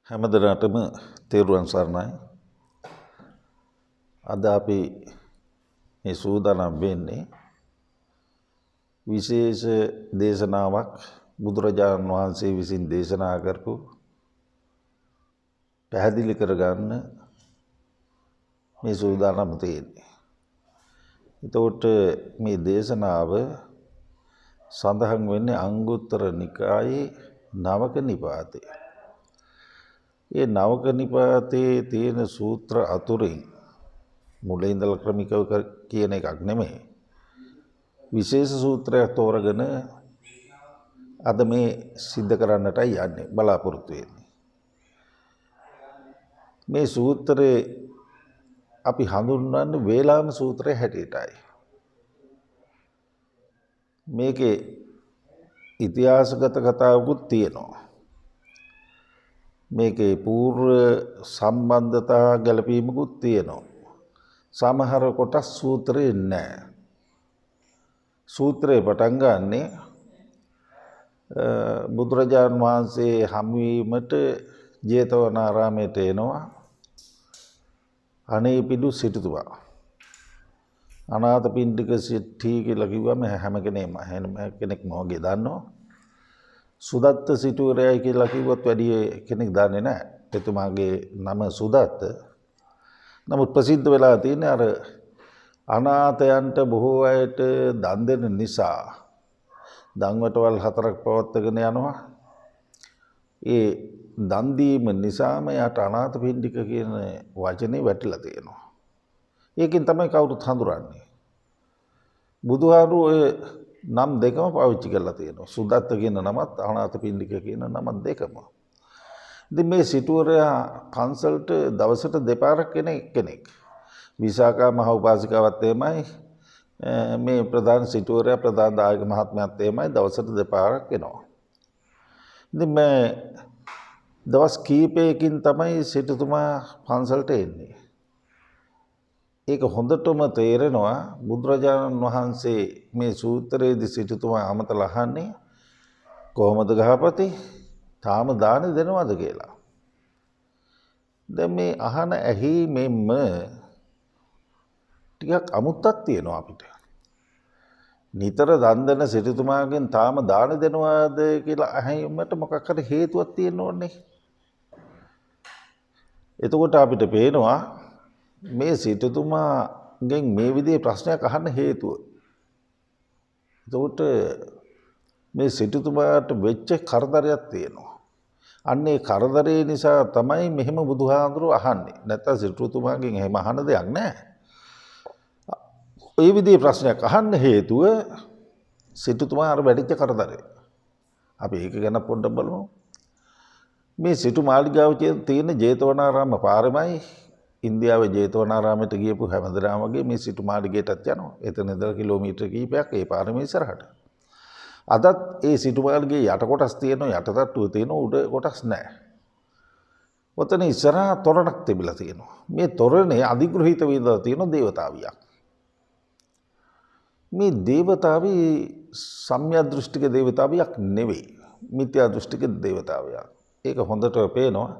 හැමදෙනාටම තෙරුවන් සරණයි. අද අපි මේ සූදානම් වෙන්නේ විශේෂ දේශනාවක් බුදුරජාණන් වහන්සේ විසින් දේශනා කරපු පැහැදිලි කරගන්න මේ සූදානම් තියෙන්නේ. එතකොට මේ දේශනාව සඳහන් වෙන්නේ අංගුත්තර නිකායේ නවක නිපාතේ. ඒ නවක නිපාතේ තියෙන සූත්‍ර අතුරින් මුලින් ඉඳලා ක්‍රමිකව කියන එකක් නෙමෙයි. විශේෂ සූත්‍රයක් තෝරගෙන අද මේ සිද්ධ කරන්නටයි යන්නේ බලාපොරොත්තු වෙන්නේ. මේ සූත්‍රේ අපි හඳුන්වන්නේ වේලාම සූත්‍රය හැටියටයි. මේකේ ඉතිහාසගත කතාවකුත් තියෙනවා. මේකේ పూర్ව සම්බන්ධතා ගැලපීමකුත් තියෙනවා. සමහර කොටස් සූත්‍රේ නැහැ. සූත්‍රේ පටන් ගන්නෙ බුදුරජාණන් වහන්සේ හමු වීමට ජේතවනාරාමයට එනවා අනේපිඩු සිටුතුමා. අනාථපිණ්ඩික සිට්ඨි කියලා කිව්වම හැම කෙනෙක්ම වගේ දන්නවා. සුදත්ත සිටුවරයයි කියලා කිව්වොත් වැඩි කෙනෙක් දන්නේ නැහැ. එතුමාගේ නම සුදත්ත. නමුත් ප්‍රසිද්ධ වෙලා තියෙන්නේ අර අනාථයන්ට බොහෝ අයට දන් දෙන නිසා දන්වටවල් 4ක් පවත්වාගෙන යනවා. ඒ දන් දීම නිසාම යාට අනාථපිණ්ඩික කියන වචනේ වැටිලා තියෙනවා. ඒකෙන් තමයි කවුරුත් හඳුරන්නේ. බුදුහාමුදුරුවෝ ඔය නම් දෙකම පාවිච්චි කරලා තියෙනවා. සුදත්ත කියන නමත් අනාථපිණ්ඩික කියන නමත් දෙකම. ඉතින් මේ සිටුවරයා පන්සලට දවසට දෙපාරක් කෙනෙක්. විසාකා මහ උපාසිකාවත් එමයයි මේ ප්‍රධාන සිටුවරයා ප්‍රධාන දායක මහත්මයාත් එමයයි දවසට දෙපාරක් එනවා. ඉතින් මේ දවස් කීපයකින් තමයි සිටුතුමා පන්සලට එන්නේ. ඒක හොඳටම තේරෙනවා බුදුරජාණන් වහන්සේ මේ සූත්‍රයේදී සිටුතුමා අමතලා අහන්නේ කොහොමද ගහපති තාම දාන දෙනවද කියලා. දැන් මේ අහන ඇහිමෙන්ම ටිකක් අමුත්තක් තියෙනවා අපිට. නිතර දන් දෙන සිටුතුමාගෙන් තාම දාන දෙනවද කියලා අහීමට මොකක් හරි හේතුවක් තියෙන්න ඕනේ. එතකොට අපිට පේනවා මේ සිටුතුමාගෙන් මේ විදිහේ ප්‍රශ්නයක් අහන්න හේතුව. එතකොට මේ සිටුතුමාට වෙච්ච කරදරයක් තියෙනවා. අන්න ඒ කරදරේ නිසා තමයි මෙහෙම බුදුහාඳුරෝ අහන්නේ. නැත්නම් සිටුතුමාගෙන් එහෙම අහන දෙයක් නැහැ. ඒ විදිහේ ප්‍රශ්නයක් අහන්න හේතුව සිටුතුමා අර වැඩිච්ච කරදරේ. අපි ඒක ගැන පොඩ්ඩක් බලමු. මේ සිටු මාලිගාව තියෙන ජේතවනාරාම පාරමයි ඉන්දියාවේ ජේතවනාරාමයට ගියපු හැමදෙනාම වගේ මේ සිටු මාලිගයටත් යනවා. එතන ඉඳලා කිලෝමීටර කිහිපයක් ඒ පාරම ඉස්සරහට. අදත් ඒ සිටු මාලිගයේ යට කොටස් තියෙනවා, යට තට්ටුව තියෙනවා, උඩ කොටස් නැහැ. ඔතන ඉස්සරහා තොරණක් තිබිලා තියෙනවා. මේ තොරණේ අධිග්‍රහිත වේදලා තියෙන දේවතාවියක්. මේ දේවතාවී සම්‍යක් දෘෂ්ටික දේවතාවියක් නෙවෙයි. මිත්‍යා දෘෂ්ටික දේවතාවියක්. ඒක හොඳට පේනවා.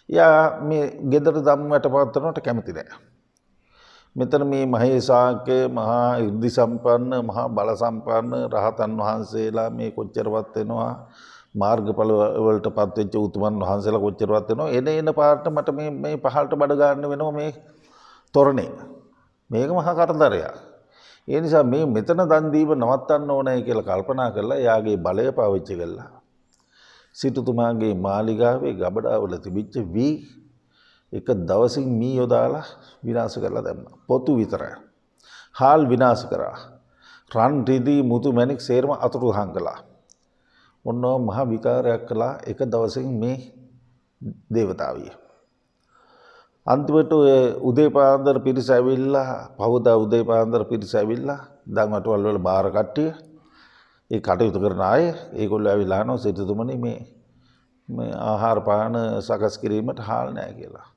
යා මේ gedara ධම්මයට පවත්වනට කැමති නැහැ. මෙතන මේ මහේසාක්‍ය මහා ඉර්ධි සම්පන්න මහා බල සම්පන්න රහතන් වහන්සේලා මේ කොච්චරවත් වෙනවා මාර්ගඵල වලටපත් වෙච්ච උතුමන් වහන්සේලා කොච්චරවත් වෙනවා එන පාරට මට මේ පහළට බඩ ගන්න වෙනවා මේ තොරණේ. මේක මහා කරදරයක්. ඒ නිසා මේ මෙතන දන් දීම නවත්තන්න ඕනේ කියලා කල්පනා කරලා එයාගේ බලය පාවිච්චි කළා. සිටුතුමාගේ මාලිගාවේ ගබඩාවල තිබිච්ච වී එක දවසින් මී යොදාලා විනාශ කරලා දැම්මා. පොතු විතරයි. හාල් විනාශ කරා. රන් රිදී මුතු මැණික් සේරම අතුරුදහන් කළා. ඔන්නෝ මහ විකාරයක් කළා එක දවසින් මේ දේවතාවිය. අන්තිමට උදේ පාන්දර පිරිස ඇවිල්ලා පහුදා උදේ පාන්දර පිරිස ඇවිල්ලා දන්වටවල් වල බාර කට්ටිය ඒ කටයුතු කරන අය ඒගොල්ලෝ ඇවිල්ලා අහනවා සිටුතුමනි මේ ආහාර පාන සකස් කිරීමට හාල් නැහැ කියලා.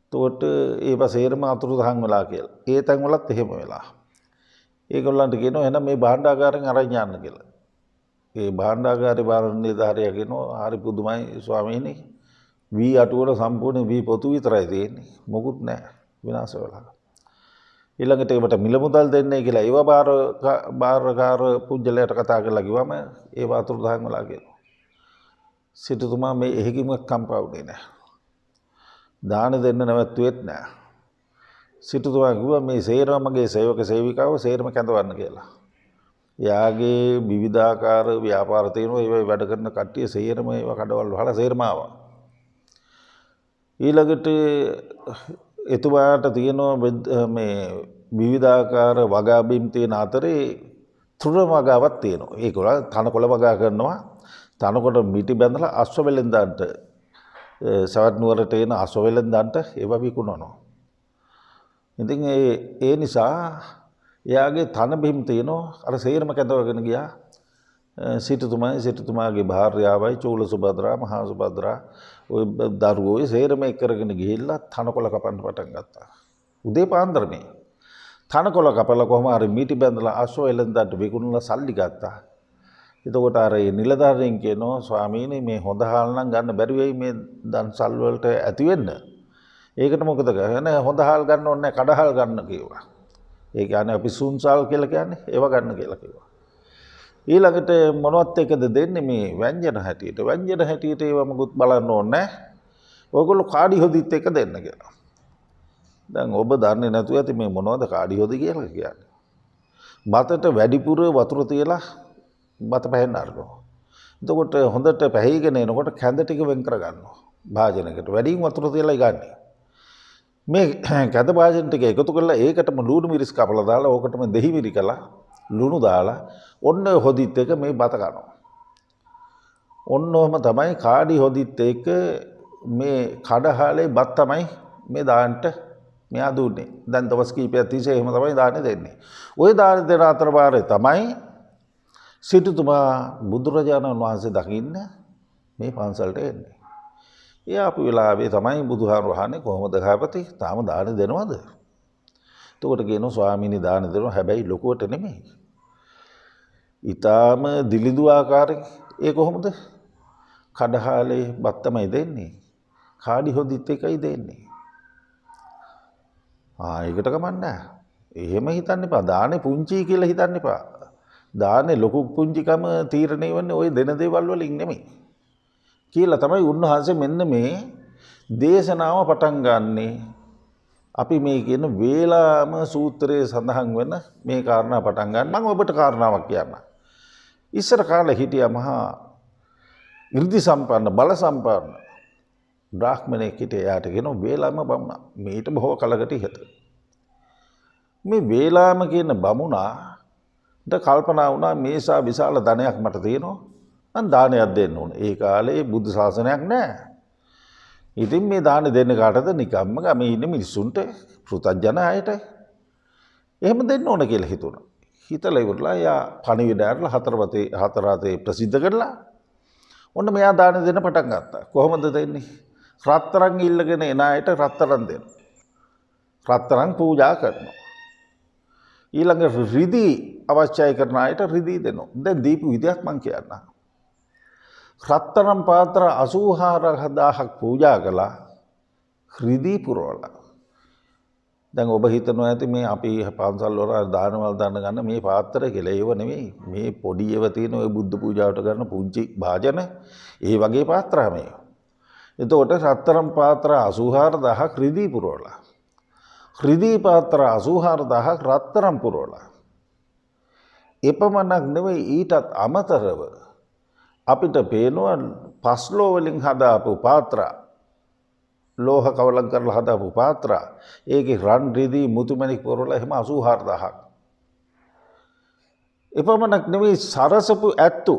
එතකොට ඒව සේරම අතුරුදහන් වෙලා කියලා. ඒ තැන් වලත් එහෙම වෙලා. ඒගොල්ලන්ට කියනවා එහෙනම් මේ භාණ්ඩාගාරයෙන් අරන් යන්න කියලා. ඒ භාණ්ඩාගාරේ බාර නිලධාරියා කියනවා හරි පුදුමයි ස්වාමීනි වී අටුවල සම්පූර්ණ වී පොතු විතරයි තියෙන්නේ. මොකුත් නැහැ විනාශ වෙලා. ඊළඟට ඒකට මිල මුදල් දෙන්නේ කියලා ඒව බාරකාර පුජ්‍යලයට කතා කරලා කිව්වම ඒව අතුරුදහන් වෙලා කියනවා. සිටුතුමා මේ එහෙකින්වත් කම්පා වුණේ නැහැ. දාන දෙන්න නැවතුෙත් නැහැ. සිටුතුමා කිව්වා මේ සේරම මගේ සේවක සේවිකාව සේරම කැඳවන්න කියලා. යාගේ විවිධාකාර ව්‍යාපාර තියෙනවා ඒව වැඩ කරන කට්ටිය සේරම ඒව කඩවල් වහලා සේරම ආවා. ඊළඟට එතුමාට තියෙනවා මේ විවිධාකාර වගා බිම් තියෙන අතරේ තෘණ වගාවක් තියෙනවා. ඒකවල තනකොළ වගා කරනවා. තනකොළ මිටි බැඳලා අශ්ව වෙලෙන්දාන්ට සවැත් නුවරට එන අශ්ව වෙලෙන්දාන්ට ඒව විකුණනවා. ඉතින් ඒ නිසා එයාගේ තන බිම් තියෙනවා අර සේරම කැඳවගෙන ගියා. සිටුතුමාගේ භාර්යාවයි චූල සුභද්‍රා මහා සුභද්‍රා ওই දරුවෝ සේරම කරගෙන ගිහිල්ලා තනකොළ කපන්න පටන් ගත්තා. උදේ පාන්දර මේ තනකොළ කපලා කොහොම හරි මීටි බැඳලා අශ්ව එළඳන්ට විකුණලා සල්ලි ගත්තා. එතකොට අර නිලධාරියෙන් කියනවා ස්වාමීනි මේ හොඳ හාල් නම් ගන්න බැරි වෙයි මේ දන්සල් වලට ඇති වෙන්න. ඒකට මොකද කරන්නේ? හොඳ හාල් ගන්න ඕනේ නැහැ කඩ හාල් ගන්න කිව්වා. ඒ කියන්නේ අපි සුන්සල් කියලා කියන්නේ ඒව ගන්න කියලා කිව්වා. ඊළඟට මොනවත් එකද දෙන්නේ මේ ව්‍යංජන හැටියට. ව්‍යංජන හැටියට ඒව මොකුත් බලන්න ඕනේ නැහැ. ඔයගොල්ලෝ කාඩි හොදිත් එක දෙන්න කියලා. දැන් ඔබ දන්නේ නැතුව ඇති මේ මොනවද කාඩි හොදි කියලා කියන්නේ. බතට වැඩිපුර වතුර තියලා බත පැහෙන්න අරනවා. එතකොට හොඳට පැහිගෙන එනකොට කැඳ ටික වෙන් කර ගන්නවා. භාජනයකට වැඩිම වතුර තියලා ගන්නේ. මේ කැඳ භාජන ටික එකතු කරලා ඒකටම ලුණු මිරිස් කපලා දාලා ඕකටම දෙහි මිරි කළා ලුණු දාලා ඔන්න හොදිත් එක මේ බත කනවා. ඔන්න ඔහම තමයි කාඩි හොදිත් එක මේ කඩහාලේ බත් තමයි මේ දාන්නට මෙයා දුන්නේ. දැන් දවස් කීපයක් තිස්සේ එහෙම තමයි දාන්නේ දෙන්නේ. ওই දාන දෙන අතරපාරේ තමයි සිටුතුමා බුදුරජාණන් වහන්සේ දකින්න මේ පන්සලට එන්නේ. ඒ ආපු වෙලාවේ තමයි බුදුහාමුදුරුවෝ අහන්නේ කොහොමද ගහපති තාම දාන දෙනවද? එතකොට කියනවා ස්වාමීනි දාන දෙනවා හැබැයි ලොකුවට නෙමෙයි. ඊටාම දිලිඳු ආකාරයෙන් ඒ කොහොමද? කඩහාලේ බත් තමයි දෙන්නේ. කාඩි හොදිත් එකයි දෙන්නේ. ඒකට කමන්නේ. එහෙම හිතන්න එපා. දානේ පුංචි කියලා හිතන්න එපා. දානේ ලොකු පුංචිකම තීරණය වෙන්නේ ওই දෙන දේවල් වලින් නෙමෙයි. කියලා තමයි උන්වහන්සේ මෙන්න මේ දේශනාව පටන් ගන්නෙ. අපි මේ කියන වේලාම සූත්‍රයේ සඳහන් වෙන මේ කාරණා පටන් ගන්න. මම ඔබට කාරණාවක් කියන්නම්. ඉස්සර කාලේ හිටියා මහා 이르දි සම්පන්න බල සම්පන්න බ්‍රාහ්මණයෙක් හිටියා. යාට කියනවා වේලාම බමුණා. මේට බොහෝ කලකට ඉහත. මේ වේලාම කියන බමුණාට කල්පනා වුණා මේසා විශාල ධනයක් මට තියෙනවා. මං දානයක් දෙන්න ඕනේ. ඒ කාලේ බුද්ධ ශාසනයක් නැහැ. ඉතින් මේ දාන දෙන්න කාටද? නිකම්ම ගමේ ඉන්න මිනිස්සුන්ට, පෘථග්ජන අයට. එහෙම දෙන්න ඕන කියලා හිතුණා. හිතලා ඉවරලා යා පණිවිඩ ඇරලා හතරාතේ ප්‍රසිද්ධ කරලා ඔන්න මෙයා දාන දෙන්න පටන් ගත්තා. කොහොමද දෙන්නේ? රත්තරන් ඉල්ලගෙන එන අයට රත්තරන් දෙනවා. රත්තරන් පූජා කරනවා. ඊළඟ රිදී අවශ්‍යයි කරන අයට රිදී දෙනවා. දැන් දීපු විදියක් මං කියන්නම්. රත්තරන් පාත්‍ර 84000ක් පූජා කළා රිදී පුරවලා. දැන් ඔබ හිතනවා ඇති මේ අපි පන්සල් වල දානවල දාන්න ගන්න මේ පාත්‍ර කියලා. ඒව නෙමෙයි. මේ පොඩි ඒවා තියෙන ඔය බුද්ධ පූජාවට කරන පුංචි භාජන ඒ වගේ පාත්‍ර මේ. එතකොට රත්තරන් පාත්‍ර 84000ක් රිදී පුරවලා. රිදී පාත්‍ර 84000ක් රත්තරන් පුරවලා. එපමණක් නෙවෙයි ඊටත් අමතරව අපිට පේනවා පස්ලෝ වලින් හදාපු පාත්‍ර ලෝහ කවලම් කරලා හදාපු පාත්‍ර ඒකේ රන් රිදී මුතුමැණික් පුරවලා එහෙම 84000ක්. එපමණක් නෙවෙයි සරසපු ඇත්තු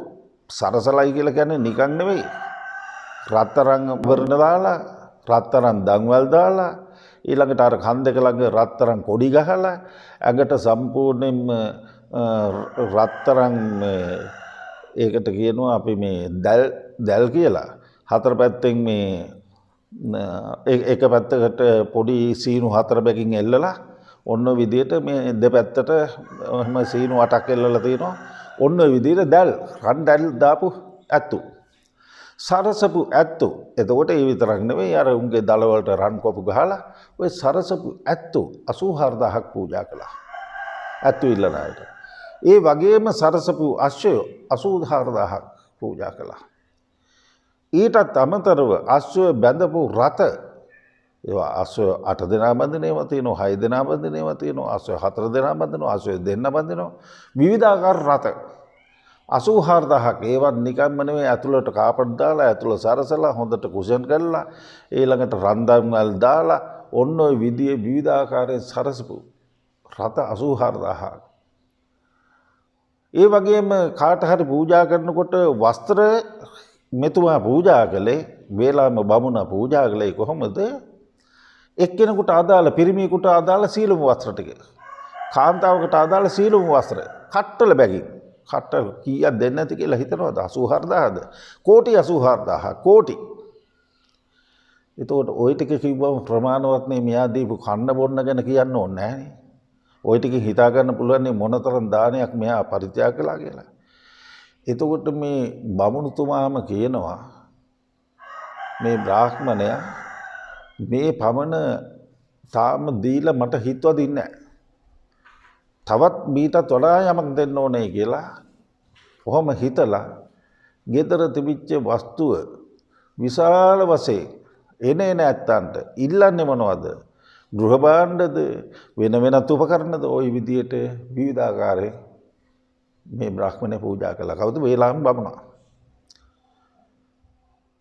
සරසලයි කියලා කියන්නේ නිකන් නෙවෙයි. රත්තරන් වර්ණ දාලා රත්තරන් දන්වල් දාලා ඊළඟට අර කන් දෙක ළඟ රත්තරන් කොඩි ගහලා ඇඟට සම්පූර්ණයෙන්ම රත්තරන් ඒකට කියනවා අපි මේ දැල් කියලා. හතර පැත්තෙන් මේ එක පැත්තකට පොඩි සීනු හතර බැගින් එල්ලලා ඔන්න විදියට මේ දෙපැත්තට එහෙම සීනු 8ක් එල්ලලා තියෙනවා. ඔන්න ඔය විදිහට දැල් රන් දැල් දාපු ඇත්තු. සරසපු ඇත්තු. එතකොට ඒ විතරක් නෙවෙයි අර උන්ගේ දල වලට රන් කොපු ගහලා ඔය සරසපු ඇත්තු 84000ක් පූජා කළා. ඇත්තු ඉල්ලන අයට. ඒ වගේම සරසපු අශ්වය 84000ක් පූජා කළා. ඊටත් අමතරව අශ්වය බැඳපු රත ඒවා අශ්වය 8 දෙනා බඳිනේම තියෙනවා 6 දෙනා බඳිනේම තියෙනවා අශ්වය 4 දෙනා බඳිනවා අශ්වය දෙන්න බඳිනවා විවිධාකාර රත 84000ක් ඒවත් නිකම්ම නෙවෙයි ඇතුළට කාපට් දාලා ඇතුළ සරසලා හොඳට කුෂන් කරලා ඊළඟට රන්දම් වල දාලා ඔන්න ඔය විදිහේ විවිධාකාරයෙන් සරසපු රත 84000ක් ඒ වගේම කාට හරි පූජා කරනකොට වස්ත්‍ර මෙතුමා පූජා කළේ වේලාම බමුණා පූජා කළේ කොහොමද එක්කෙනෙකුට අදාළ පිරිමියෙකුට අදාළ සීලම වස්ත්‍ර ටික කාන්තාවකට අදාළ සීලම වස්ත්‍ර කට්ටල බැගින් කට්ටල කීයක් දෙන්නේ නැති කියලා හිතනවද 84000ද කෝටි 84000 කෝටි එතකොට ওই ටික කිව්වම ප්‍රමාණවත් නේ මෙයා දීපු කන්න බොන්න ගැන කියන්න ඕනේ නැහනේ ওই ටික හිතා ගන්න පුළුවන් නේ මොනතරම් දානයක් මෙයා පරිත්‍යාග කළා කියලා එතකොට මේ බමුණුතුමාම කියනවා මේ බ්‍රාහ්මණයා මේ පමණ තාම දීලා මට හිතවදින්නේ නැහැ. තවත් මීටත් වඩා යමක් දෙන්න ඕනේ කියලා කොහොම හිතලා ගෙදර තිබිච්ච වස්තුව විශාල වශයෙන් එන ඇත්තන්ට ඉල්ලන්නේ මොනවද? ගෘහ භාණ්ඩද වෙන වෙනත් උපකරණද ওই විදියට විවිධාකාරයෙන් මේ බ්‍රාහ්මණය පූජා කළා. කවුද? වේලාම බමුණා.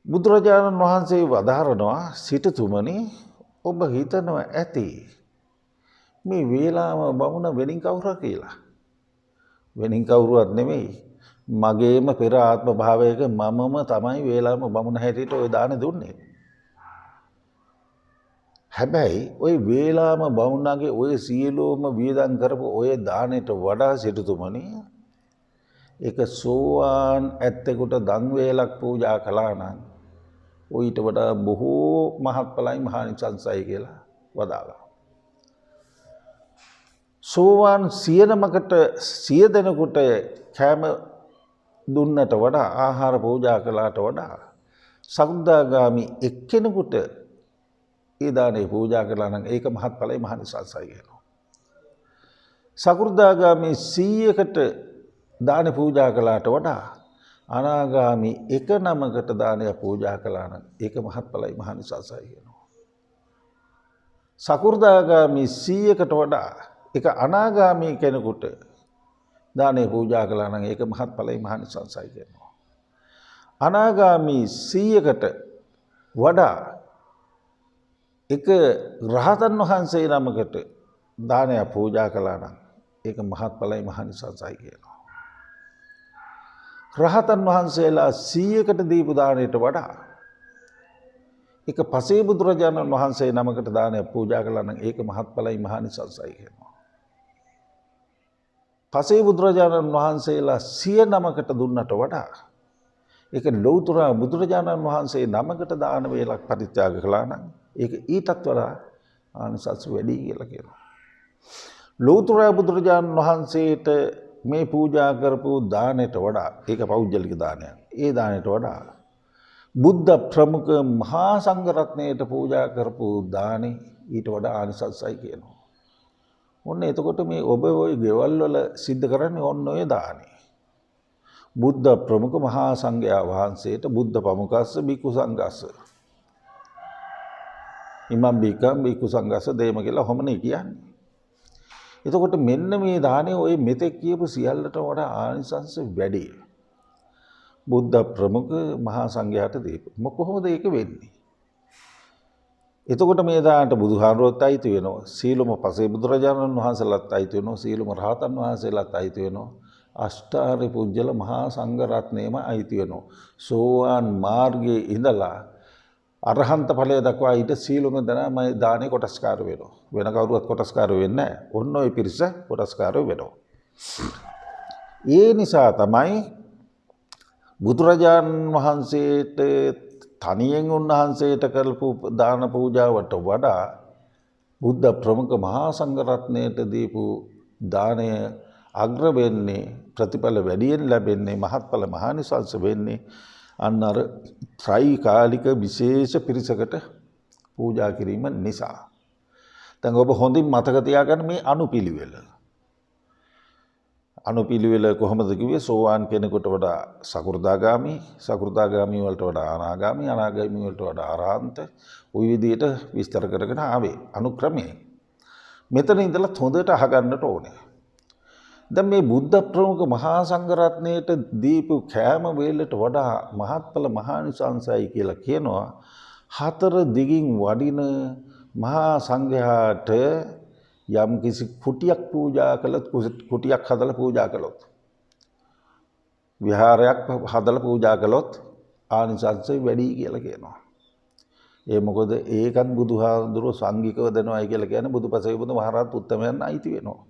බුදුරජාණන් වහන්සේ වදාරනවා සිටුතුමනි ඔබ හිතනවා ඇති මේ වේලාම බමුණ වෙනින් කවුරුද කියලා. වෙනින් කවුරුවත් නෙමෙයි. මගේම පෙර ආත්ම භාවයක මමම තමයි වේලාම බමුණ හැටියට ওই දාන දුන්නේ. හැබැයි ওই වේලාම බමුණගේ ওই සියලුම වියදම් කරපු ওই දානෙට වඩා සිටුතුමනි ඒක සෝවාන් ඇත්තෙකුට දන් වේලක් පූජා කළා නම් ඊට වඩා බොහෝ මහත්ඵලයි මහානිසංසයි කියලා වදාළා. සෝවාන් 100 දෙනෙකුට කැම දුන්නට වඩා ආහාර පූජා කළාට වඩා සකෘදාගාමි එක්කෙනෙකුට ඒ දානේ පූජා කළා නම් ඒක මහත්ඵලයි මහානිසංසයි කියනවා. සකෘදාගාමි 100කට දාන පූජා කළාට වඩා අනාගාමි එක නමකට දානය පූජා කළා නම් ඒක මහත්ඵලයි මහානිසංසයි කියනවා. සකෘදාගාමි 100කට වඩා එක අනාගාමි කෙනෙකුට දානය පූජා කළා නම් ඒක මහත්ඵලයි මහානිසංසයි කියනවා. අනාගාමි 100කට වඩා එක රහතන් වහන්සේ නමකට දානය පූජා කළා නම් ඒක මහත්ඵලයි මහානිසංසයි කියනවා. රහතන් වහන්සේලා 100කට දීපු දාණයට වඩා එක පසේ බුදුරජාණන් වහන්සේ නමකට දානය පූජා කළා නම් ඒක මහත්ඵලයි මහානිසංසයි කියනවා. පසේ බුදුරජාණන් වහන්සේලා 100 නමකට දුන්නට වඩා ඒක ලෞතර බුදුරජාණන් වහන්සේ නමකට දාන වේලක් පරිත්‍යාග කළා නම් ඒක ඊටත් වඩා ආනිසංස වැඩි කියලා කියනවා. ලෞතර බුදුරජාණන් වහන්සේට මේ පූජා කරපු දාණයට වඩා ඒක පෞද්ගලික දානයක්. ඒ දාණයට වඩා බුද්ධ ප්‍රමුඛ මහා සංඝ රත්නයට පූජා කරපු දානේ ඊට වඩා ආනිසංසයි කියනවා. ඔන්න එතකොට මේ ඔබ ওই ගෙවල් වල සිද්ධ කරන්නේ ඔන්න ඔය දානේ. බුද්ධ ප්‍රමුඛ මහා සංඝයා වහන්සේට බුද්ධ ප්‍රමුඛස්ස බිකු සංඝස්ස. ඉමම් බිකම් බිකු සංඝස්ස දෙම කියලා කොහොමනේ කියන්නේ. එතකොට මෙන්න මේ දානේ ඔය මෙතෙක් කියපු සියල්ලට වඩා ආනිසංස වැඩි. බුද්ධ ප්‍රමුඛ මහා සංඝයාට දීපු. කොහොමද ඒක වෙන්නේ? එතකොට මේ දානට බුදුහාමුදුරුවෝත් අයිති වෙනවා. සීලම පසේ බුදුරජාණන් වහන්සේලාත් අයිති වෙනවා. සීලම රහතන් වහන්සේලාත් අයිති වෙනවා. අෂ්ටාරි පුජ්‍යල මහා සංඝ රත්නයම අයිති වෙනවා. සෝවාන් මාර්ගයේ ඉඳලා අරහන්ත ඵලය දක්වා ඊට සීලම දනම දානේ කොටස්කාර වෙනවා. වෙන කවුරුවත් කොටස්කාර වෙන්නේ නැහැ. ඔන්න ඔය පිරිස කොටස්කාර වෙනවා. ඒ නිසා තමයි බුදුරජාණන් වහන්සේට තනියෙන් උන්වහන්සේට කරපු දාන පූජාවට වඩා බුද්ධ ප්‍රමුඛ මහා සංඝ රත්නයට දීපු දානය අග්‍ර වෙන්නේ ප්‍රතිඵල වැඩියෙන් ලැබෙන්නේ මහත්ඵල මහානිසංස වෙන්නේ අන්න අර ත්‍රිකාලික විශේෂ පිරිසකට පූජා කිරීම නිසා. දැන් ඔබ හොඳින් මතක තියාගන්න මේ අනුපිළිවෙල. අනුපිළිවෙල කොහොමද කිව්වේ? සෝවාන් කෙනෙකුට වඩා සකෘදාගාමි, සකෘදාගාමි වලට වඩා අනාගාමි, අනාගාමි වලට වඩා අරහන්ත, ওই විදිහට විස්තර කරගෙන ආවේ අනුක්‍රමයෙන්. මෙතන ඉඳලා හොඳට අහගන්නට ඕනේ. දැන් මේ බුද්ධ ප්‍රමුඛ මහා සංඝරත්නයට දීපු කෑම වේලට වඩා මහත්ඵල මහානිසංසයි කියලා කියනවා. හතර දිගින් වඩින මහා සංඝයාට යම් කිසි කුටියක් පූජා කළොත්, කුටියක් හදලා පූජා කළොත්, විහාරයක් හදලා පූජා කළොත් ආනිසංසය වැඩි කියලා කියනවා. ඒ මොකද ඒකත් බුදුහාඳුරෝ සංඝිකව දෙනවායි කියලා කියන්නේ බුදුපසේ බුදු මහරහත් උත්තමයන් අයිති වෙනවා.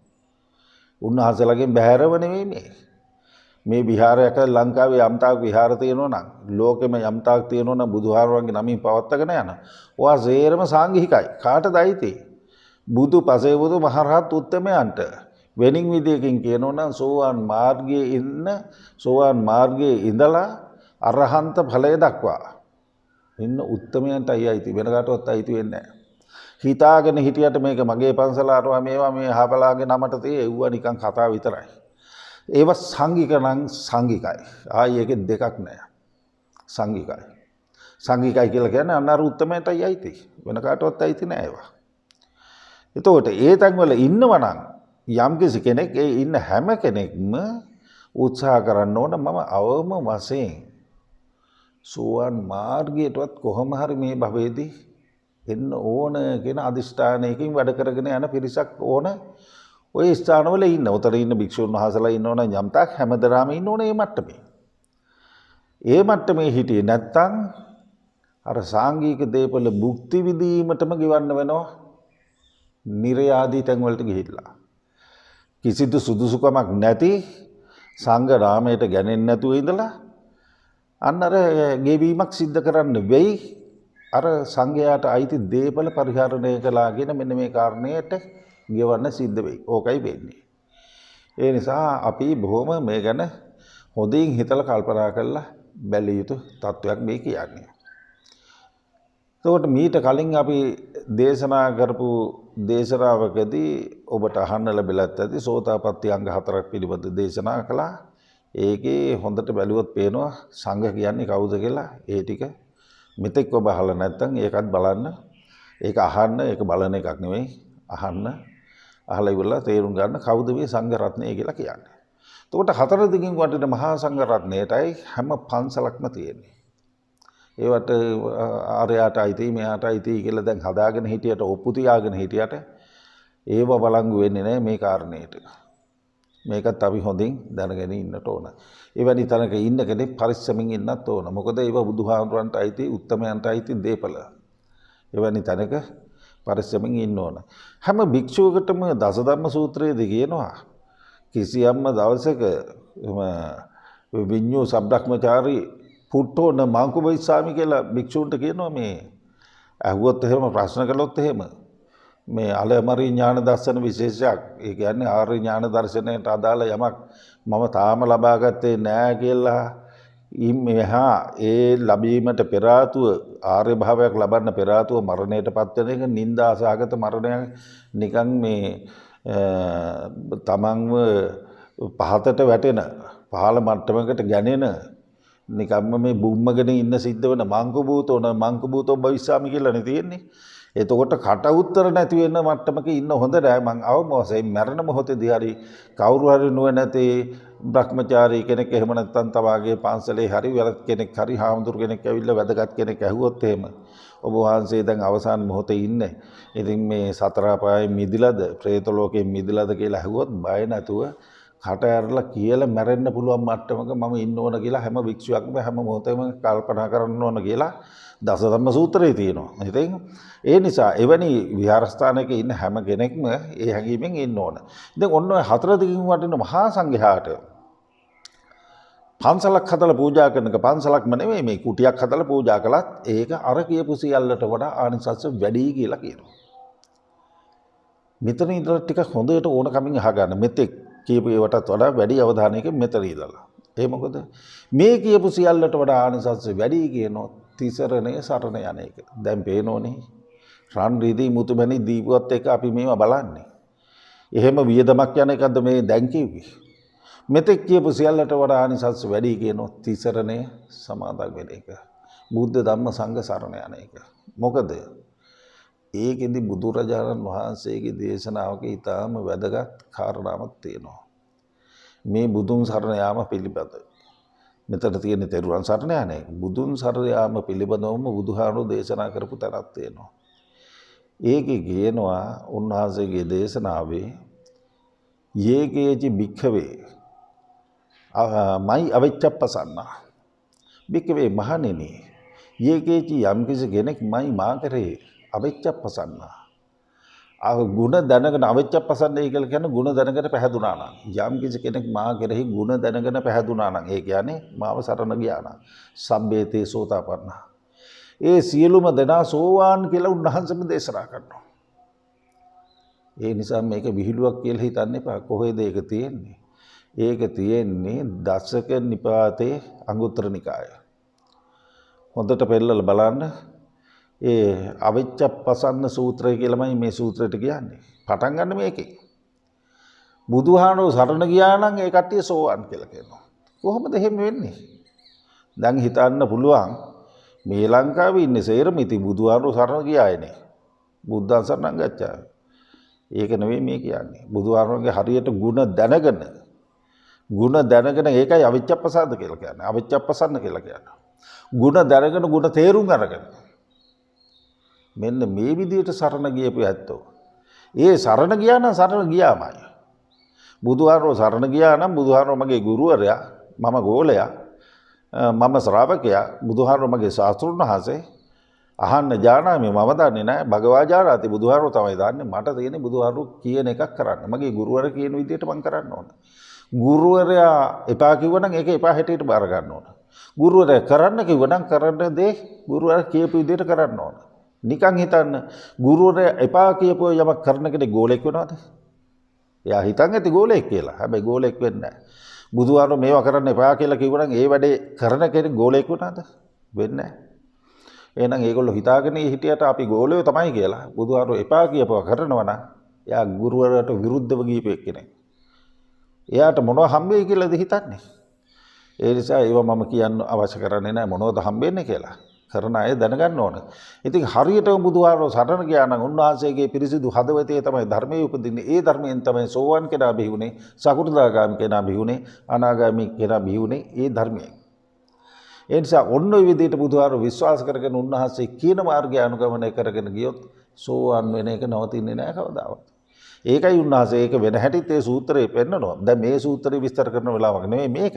උන්වහන්සේලාගෙන් බැහැරව නෙවෙයි මේ. මේ විහාරයක ලංකාවේ යම්තාක් විහාර තියෙනවා නම්, ලෝකෙම යම්තාක් තියෙනවා නම් බුදුහාරවන්ගේ නමින් පවත්වාගෙන යන. ඔයා සේරම සංඝිකයි. කාටද අයිති? බුදුපසේ බුදු මහරහත් උත්තමයන්ට. වෙනින් විදියකින් කියනවා නම් සෝවාන් මාර්ගයේ ඉඳලා අරහන්ත ඵලය දක්වා ඉන්න උත්තමයන්ටයි අයිති. වෙන කාටවත් අයිති වෙන්නේ නැහැ. හිතාගෙන හිටියට මේක මගේ පන්සල අරවා මේවා මේ හාබලාගේ නමට තියෙව්වා නිකන් කතා විතරයි. ඒව සංඝික නම් සංඝිකයි. ආයි ඒකේ දෙකක් නෑ. සංඝිකයි. සංඝිකයි කියලා කියන්නේ අන්න අර උත්තමයන්ටයි අයිති. වෙන කාටවත් අයිති නෑ ඒවා. එතකොට ඒ තැන්වල ඉන්නවා නම් යම්කිසි කෙනෙක් ඒ ඉන්න හැම කෙනෙක්ම උත්සාහ කරන්න ඕන මම අවම වශයෙන් සෝවාන් මාර්ගයටවත් කොහොම හරි මේ භවයේදී එන්න ඕන කියන අදිෂ්ඨානයකින් වැඩ කරගෙන යන පිරිසක් ඕන. ඔය ස්ථානවල ඉන්න. උතර ඉන්න භික්ෂුන් වහන්සේලා ඉන්නවනම් යම්තාක් හැමදෙනාම ඉන්න ඕනේ මේ මට්ටමේ. ඒ මට්ටමේ හිටියේ නැත්තම් අර සාංගික දේපල භුක්ති විඳීමටම ගෙවන්න වෙනවා. නිර්යාදී තැන් වලට ගිහිල්ලා. කිසිදු සුදුසුකමක් නැති සංඝ නාමයට ගැනෙන්නේ නැතුව ඉඳලා අන්න අර ගෙවීමක් සිද්ධ කරන්න වෙයි. අර සංඝයාට අයිති දේපල පරිහරණය කළාගෙන මෙන්න මේ කාරණයට ගෙවන්න සිද්ධ වෙයි. ඕකයි වෙන්නේ. ඒ නිසා අපි බොහොම මේ ගැන හොඳින් හිතලා කල්පනා කරලා බැලිය යුතු තත්වයක් මේ කියන්නේ. එතකොට මීට කලින් අපි දේශනා කරපු දේශනාවකදී ඔබට අහන්න ලැබිලත් ඇති සෝතාපට්ටි අංග 4ක් පිළිබඳ දේශනා කළා. ඒකේ හොඳට බැලුවොත් පේනවා සංඝ කියන්නේ කවුද කියලා. ඒ ටික මෙතෙක් ඔබ අහලා නැත්නම් ඒකත් බලන්න. ඒක අහන්න, ඒක බලන එකක් නෙවෙයි. අහන්න. අහලා ඉවරලා තේරුම් ගන්න කවුද මේ සංඝ රත්නය කියලා කියන්නේ. එතකොට හතර දිගින් වටින මහා සංඝ රත්නයටයි හැම පන්සලක්ම තියෙන්නේ. ඒවට ආර්යයට අයිති, මෙයාට අයිති කියලා දැන් හදාගෙන හිටියට, ඔප්පු තියාගෙන හිටියට ඒව බලංගු වෙන්නේ නැහැ මේ කාරණේට. මේකත් අපි හොඳින් දැනගෙන ඉන්නට ඕන. එවැනි තැනක ඉන්න කෙනෙක් පරිස්සමින් ඉන්නත් ඕන. මොකද ඒව බුදුහාමුදුරන්ට අයිති, උත්තමයන්ට අයිති දේපල. එවැනි තැනක පරිස්සමින් ඉන්න ඕන. හැම භික්ෂුවකටම දසධම්ම සූත්‍රයේදී කියනවා කිසියම්ම දවසක විඤ්ඤු සබ්‍රක්‍මචාරී පුට්ටෝන මාංකුබයිස්සාමි කියලා භික්ෂුන්ට කියනවා මේ අහුවොත් එහෙම ප්‍රශ්න කළොත් එහෙම මේ අලමරි ඥාන දර්ශන විශේෂයක්, ඒ කියන්නේ ආර්ය ඥාන දර්ශනයට අදාළ යමක් මම තාම ලබා ගත්තේ නෑ කියලා මෙහා ඒ ලැබීමට පෙර ආතුව ආර්ය භාවයක් ලබන්න පෙර ආතුව මරණයටපත් වෙන එක නිന്ദාසහගත මරණයක්, නිකන් මේ තමන්ව පහතට වැටෙන පහළ මට්ටමකට ගැනෙන නිකම්ම මේ බුම්මගෙන ඉන්න සිද්ධ වෙන මංකුබූතෝ භවිස්සාමි කියලානේ තියෙන්නේ. එතකොට කට උත්තර නැති වෙන මට්ටමක ඉන්න හොඳ නෑ. මං අවම වශයෙන් මරණ මොහොතේදී හරි කවුරු හරි නුවණැති බ්‍රහ්මචාරී කෙනෙක් එහෙම නැත්නම් තවාගේ පන්සලේ හරි වැරදි කෙනෙක් හරි හාමුදුරු කෙනෙක් ඇවිල්ලා වැදගත් කෙනෙක් ඇහුවොත් එහෙම ඔබ වහන්සේ දැන් අවසාන මොහොතේ ඉන්නේ. ඉතින් මේ සතර අපායේ මිදිලාද, പ്രേත ලෝකේ මිදිලාද කියලා ඇහුවොත් බය නැතුව කට ඇරලා කියලා මැරෙන්න පුළුවන් මට්ටමක මම ඉන්න ඕන කියලා හැම භික්ෂුවක්ම හැම මොහොතේම කල්පනා කරන්න ඕන කියලා දසධම්ම සූත්‍රයේ තියෙනවා. ඉතින් ඒ නිසා එවැනි විහාරස්ථානයක ඉන්න හැම කෙනෙක්ම ඒ හැඟීමෙන් ඉන්න ඕන. ඉතින් ඔන්න ඔය හතර දිගින් වටින මහා සංඝයාට පන්සලක් හදලා පූජා කරනක පන්සලක්ම නෙමෙයි මේ කුටියක් හදලා පූජා කළත් ඒක අර කියපු සියල්ලට වඩා ආනිසංස වැඩි කියලා කියනවා. මෙතන ඉඳලා ටික හොඳට ඕන කමින් අහගන්න. මෙතෙක් කියපු ඒවටත් වඩා වැඩි අවධානයකින් මෙතන ඉඳලා. ඒ මොකද මේ කියපු සියල්ලට වඩා ආනිසංස වැඩි කියනෝ තිසරණේ සරණ යන එක. දැන් පේනෝනේ. රන් රීදී මුතුමැණි දීපුවත් එක අපි මේවා බලන්නේ. එහෙම වියදමක් යන එකද මේ දැන් කිව්වේ. මෙතෙක් කියපු සියල්ලට වඩා ආනිසංස වැඩි කියනෝ තිසරණේ සමාදන් වෙන එක. බුද්ධ ධම්ම සංඝ සරණ යන එක. මොකද ඒකෙදි බුදුරජාණන් වහන්සේගේ දේශනාවක ඊටාම වැදගත් කාරණාවක් තියෙනවා. මේ බුදුන් සරණ යාම පිළිබඳ. මෙතන තියෙන තෙරුවන් සරණ යන්නේ බුදුන් සරණ යාම පිළිබඳවම බුදුහාමුදුරෝ දේශනා කරපු තැනක් තියෙනවා. ඒකේ කියනවා උන්වහන්සේගේ දේශනාවේ යේකේචි භික්ඛවේ මයි අවිච්ඡප්පසන්නා භික්ඛවේ මහණෙනි යේකේචි යම් කිසි කෙනෙක් මයි මා කරේ අවිච්ඡප්පසන්නා ගුණ දැනගෙන අවිච්ඡප්පසන්නයි කියලා කියන්නේ ගුණ දැනගෙන පැහැදුනා නම් යම් කිසි කෙනෙක් මා කෙරෙහි ගුණ දැනගෙන පැහැදුනා නම් ඒ කියන්නේ මාව සරණ ගියා නම් සම්බේතේ සෝතාපන්න ඒ සියලුම දෙනා සෝවාන් කියලා උන්වහන්සේම දේශනා කරනවා. ඒ නිසා මේක විහිළුවක් කියලා හිතන්න එපා. කොහෙද ඒක තියෙන්නේ? ඒක තියෙන්නේ දසක නිපාතේ අංගුත්තර නිකාය. හොඳට පෙන්නලා බලන්න. ඒ අවිච්ඡප්පසන්න සූත්‍රය කියලාමයි මේ සූත්‍රයට කියන්නේ. පටන් ගන්න මේකේ. බුදුහාමුදුරුවෝ සරණ ගියා නම් ඒ කට්ටිය සෝවාන් කියලා කියනවා. කොහොමද එහෙම වෙන්නේ? දැන් හිතන්න පුළුවන් මේ ලංකාවේ ඉන්නේ සේරම ඉතින් බුදුහාමුදුරුවෝ සරණ ගියායනේ. බුද්ධං සරණං ගච්ඡාමි. ඒක නෙවෙයි මේ කියන්නේ. බුදුහාමුදුරුවෝගේ හරියට ಗುಣ දැනගෙන ඒකයි අවිච්ඡප්පසාද කියලා කියන්නේ. අවිච්ඡප්පසන්න කියලා කියන්නේ. ಗುಣ දැනගෙන ಗುಣ තේරුම් අරගෙන මෙන්න මේ විදිහට සරණ ගියපු ඇත්තෝ. ඒ සරණ ගියා නම් සරණ ගියාමයි. බුදුහාරෝ සරණ ගියා නම් බුදුහාරෝ මගේ ගුරුවරයා, මම ගෝලයා, මම ශ්‍රාවකයා, බුදුහාරෝ මගේ ශාස්ත්‍රුන් වහන්සේ අහන්න ජානාමි මම දන්නේ නැහැ. භගවා ජානාති බුදුහාරෝ තමයි දන්නේ. මට තියෙන්නේ බුදුහාරෝ කියන එකක් කරන්න. මගේ ගුරුවරයා කියන විදිහට මම කරන්න ඕන. ගුරුවරයා එපා කිව්වනම් ඒක එපා හැටියට බාර ගන්න ඕන. ගුරුවරයා කරන්න කිව්වනම් කරන්න දේ ගුරුවරයා කියපු විදිහට කරන්න ඕන. නිකන් හිතන්න ගුරුවරයා එපා කියපුව යමක් කරන කෙනෙක් ගෝලෙක් වෙනවද? එයා හිතන් ඇති ගෝලෙක් කියලා. හැබැයි ගෝලෙක් වෙන්නේ නැහැ. බුදුහාරෝ මේවා කරන්න එපා කියලා කිව්වනම් ඒ වැඩේ කරන කෙනෙක් ගෝලෙක් වෙනවද? වෙන්නේ නැහැ. එහෙනම් ඒගොල්ලෝ හිතාගෙන හිටියට අපි ගෝලයෝ තමයි කියලා. බුදුහාරෝ එපා කියපුවා කරනවා නම් එයා ගුරුවරයාට විරුද්ධව ගියපෙක් කෙනෙක්. එයාට මොනව හම්බෙයි කියලාද හිතන්නේ? ඒ නිසා ඒව මම කියන්න අවශ්‍ය කරන්නේ නැහැ මොනවද හම්බෙන්නේ කියලා. කරන අය දැනගන්න ඕන. ඉතින් හරියටම බුදුහාරෝ සරණ ගියා නම් උන්වහන්සේගේ පිරිසිදු හදවතේ තමයි ධර්මයේ උපදින්නේ. ඒ ධර්මයෙන් තමයි සෝවාන් කෙනා බිහිුනේ, සකෘදාගාමි කෙනා බිහිුනේ, අනාගාමි කෙනා බිහිුනේ ඒ ධර්මයෙන්. ඒ නිසා ඔන්න ඔය විදිහට බුදුහාරෝ විශ්වාස කරගෙන උන්වහන්සේ කියන මාර්ගය අනුගමනය කරගෙන ගියොත් සෝවාන් වෙන එක නවතින්නේ නැහැ කවදාවත්. ඒකයි උන්වහන්සේ ඒක වෙන හැටිත් ඒ සූත්‍රයේ පෙන්නනවා. දැන් මේ සූත්‍රය විස්තර කරන වෙලාවක නෙමෙයි මේක.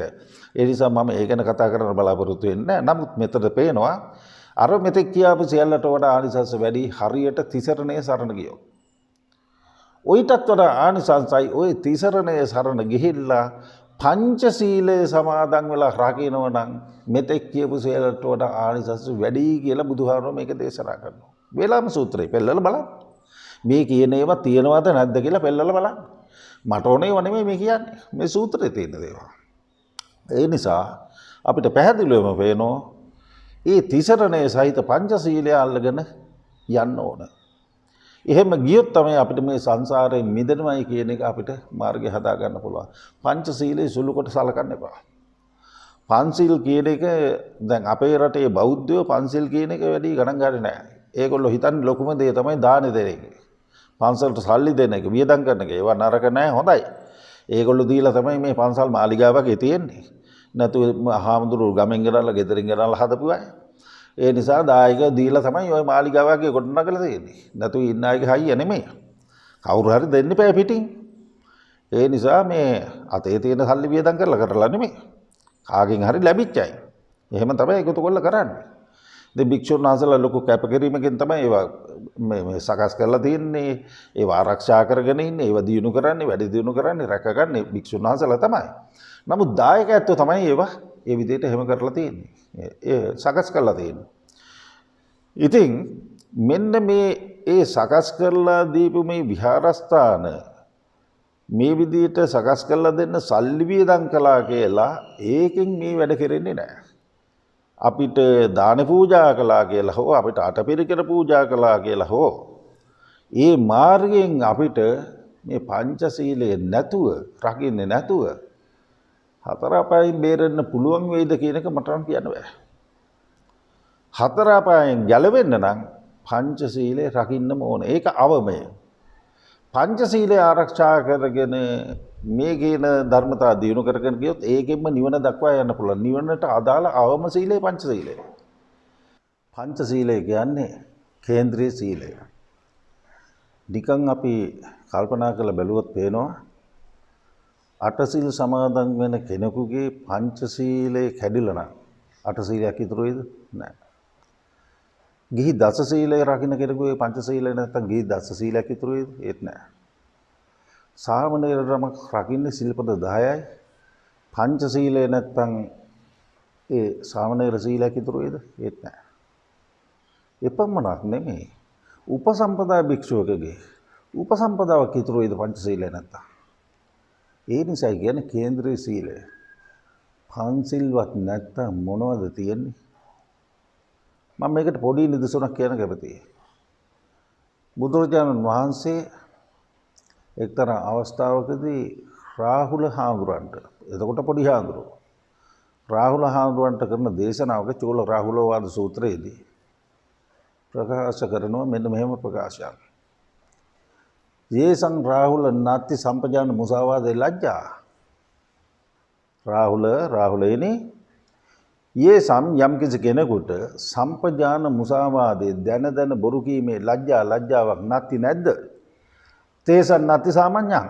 ඒ නිසා මම ඒ ගැන කතා කරන්න බලාපොරොත්තු වෙන්නේ නැහැ. නමුත් මෙතන පේනවා අර මෙතෙක් කියාපු සියල්ලට වඩා ආනිසංස වැඩි හරියට තිසරණේ සරණ ගියෝ. ඔයිටත් වඩා ආනිසංසයි ඔය තිසරණේ සරණ ගිහිල්ලා පංචශීලයේ සමාදන් වෙලා රකින්නව නම් මෙතෙක් කියපු සියල්ලට වඩා ආනිසංස වැඩි කියලා බුදුහාමුදුරුවෝ මේක දේශනා කරනවා. වේලාම සූත්‍රයේ පෙන්නලා බලන්න. මේ කියන ඒවා තියෙනවද නැද්ද කියලා පෙන්නලා බලන්න. මට ඕනේ ඒවා නෙමෙයි මේ කියන්නේ. මේ සූත්‍රයේ තියෙන දේවල්. ඒ නිසා අපිට පැහැදිලිවම පේනවා ඒ තිසරණයේ සහිත පංචශීලය අල්ලගෙන යන්න ඕන. එහෙම ගියොත් තමයි අපිට මේ සංසාරයෙන් මිදෙනවයි කියන එක අපිට මාර්ගය හදා ගන්න පුළුවන්. පංචශීලයේ සුළු කොට සලකන්න එපා. පංචශීල කියන එක දැන් අපේ රටේ බෞද්ධයෝ පංචශීල කියන එක වැඩි ගණන් ගන්නේ නැහැ. ඒගොල්ලෝ හිතන්නේ ලොකුම දේ තමයි දාන දෙන එක. පන්සලට සල්ලි දෙන එක, වියදම් කරන එක. ඒවා නරක නැහැ, හොඳයි. ඒගොල්ලෝ දීලා තමයි මේ පන්සල් මාලිගාවක තියෙන්නේ. නැතු හාමුදුරුවෝ ගමෙන් ගෙනල්ලා ගෙදරින් ගෙනල්ලා හදපු අය. ඒ නිසා දායක දීලා තමයි ওই මාලිගාවගේ ගොඩනගලා තියෙන්නේ. නැතු ඉන්න අයගේ හයිය නෙමෙයි. කවුරු හරි දෙන්න එපා පිටින්. ඒ නිසා මේ අතේ තියෙන සල්ලි වියදම් කරලා නෙමෙයි. කාගෙන් හරි ලැබිච්ච අය. එහෙම තමයි එකතු කරලා කරන්නේ. ඉතින් භික්ෂුන් වහන්සේලා ලොකු කැපකිරීමකින් තමයි ඒවා මේ සකස් කරලා තියෙන්නේ. ඒවා ආරක්ෂා කරගෙන ඉන්නේ, ඒවා දිනු කරන්නේ, වැඩි දිනු කරන්නේ, රැකගන්නේ භික්ෂුන් වහන්සේලා තමයි. නමුත් දායකයන්ට තමයි ඒවා ඒ විදිහට එහෙම කරලා තියෙන්නේ. ඒ සකස් කරලා තියෙන්නේ. ඉතින් මෙන්න මේ ඒ සකස් කරලා දීපු මේ විහාරස්ථාන මේ විදිහට සකස් කරලා දෙන්න සල්ලි වියදම් කළා කියලා ඒකෙන් මේ වැඩ කෙරෙන්නේ නැහැ. අපිට දාන පූජා කළා කියලා හෝ අපිට අටපිරිකර පූජා කළා කියලා හෝ ඒ මාර්ගයෙන් අපිට මේ පංචශීලයේ නැතුව රකින්නේ නැතුව හතර අපායෙන් බේරෙන්න පුළුවන් වෙයිද කියන එක මට නම් කියන්න බෑ. හතර අපායෙන් ගැලවෙන්න නම් පංචශීලයේ රකින්නම ඕනේ. ඒක අවමය. පංචශීලය ආරක්ෂා කරගෙන මේ කියන ධර්මතා දිනු කරගෙන ගියොත් ඒකෙන්ම නිවන දක්වා යන්න පුළුවන්. නිවනට අදාළ අවම සීලය පංචශීලය. පංචශීලය කියන්නේ කේන්ද්‍රීය සීලය. නිකන් අපි කල්පනා කරලා බැලුවොත් පේනවා අටසිල් සමාදන් වෙන කෙනෙකුගේ පංචශීලය කැඩිලා නම් අටසීලයක් ඉතුරු වෙයිද? නැහැ. ගිහි දසශීලය රකින්න කෙනෙකුගේ පංචශීලය නැත්තම් ගිහි දසශීලයක් ඉතුරු වෙයිද? ඒත් නැහැ. සාමණේරම රකින්නේ සිල්පද 10යි. පංචශීලය නැත්තම් ඒ සාමණේර සීලයක් ඉතුරු වෙයිද? ඒත් නැහැ. එපමණක් නෙමෙයි. උපසම්පදා භික්ෂුවකගේ උපසම්පදාවක් ඉතුරු වෙයිද පංචශීලය නැත්තම්? ඒ නිසා කියන්නේ කේන්ද්‍රීය සීලය. පංචිල්වත් නැත්තම් මොනවද තියෙන්නේ? මම මේකට පොඩි නිදසුනක් කියන කැමතියි. බුදුරජාණන් වහන්සේ එක්තරා අවස්ථාවකදී රාහුල හාමුදුරන්ට, එතකොට පොඩි හාමුදුරුවෝ, රාහුල හාමුදුරන්ට කරන දේශනාවක චූල රාහුලවාද සූත්‍රයේදී ප්‍රකාශ කරනවා මෙන්න මෙහෙම ප්‍රකාශයක්. යේසං රාහුල නාත්ති සම්පජාන මුසාවාදේ ලැජ්ජා. රාහුලයනි යේසම් යම් කිසි කෙනෙකුට සම්පජාන මුසාවාදේ දැන බොරු කීමේ ලැජ්ජාවක් නැති නැද්ද? තේසන් නැති සාමාන්‍යං.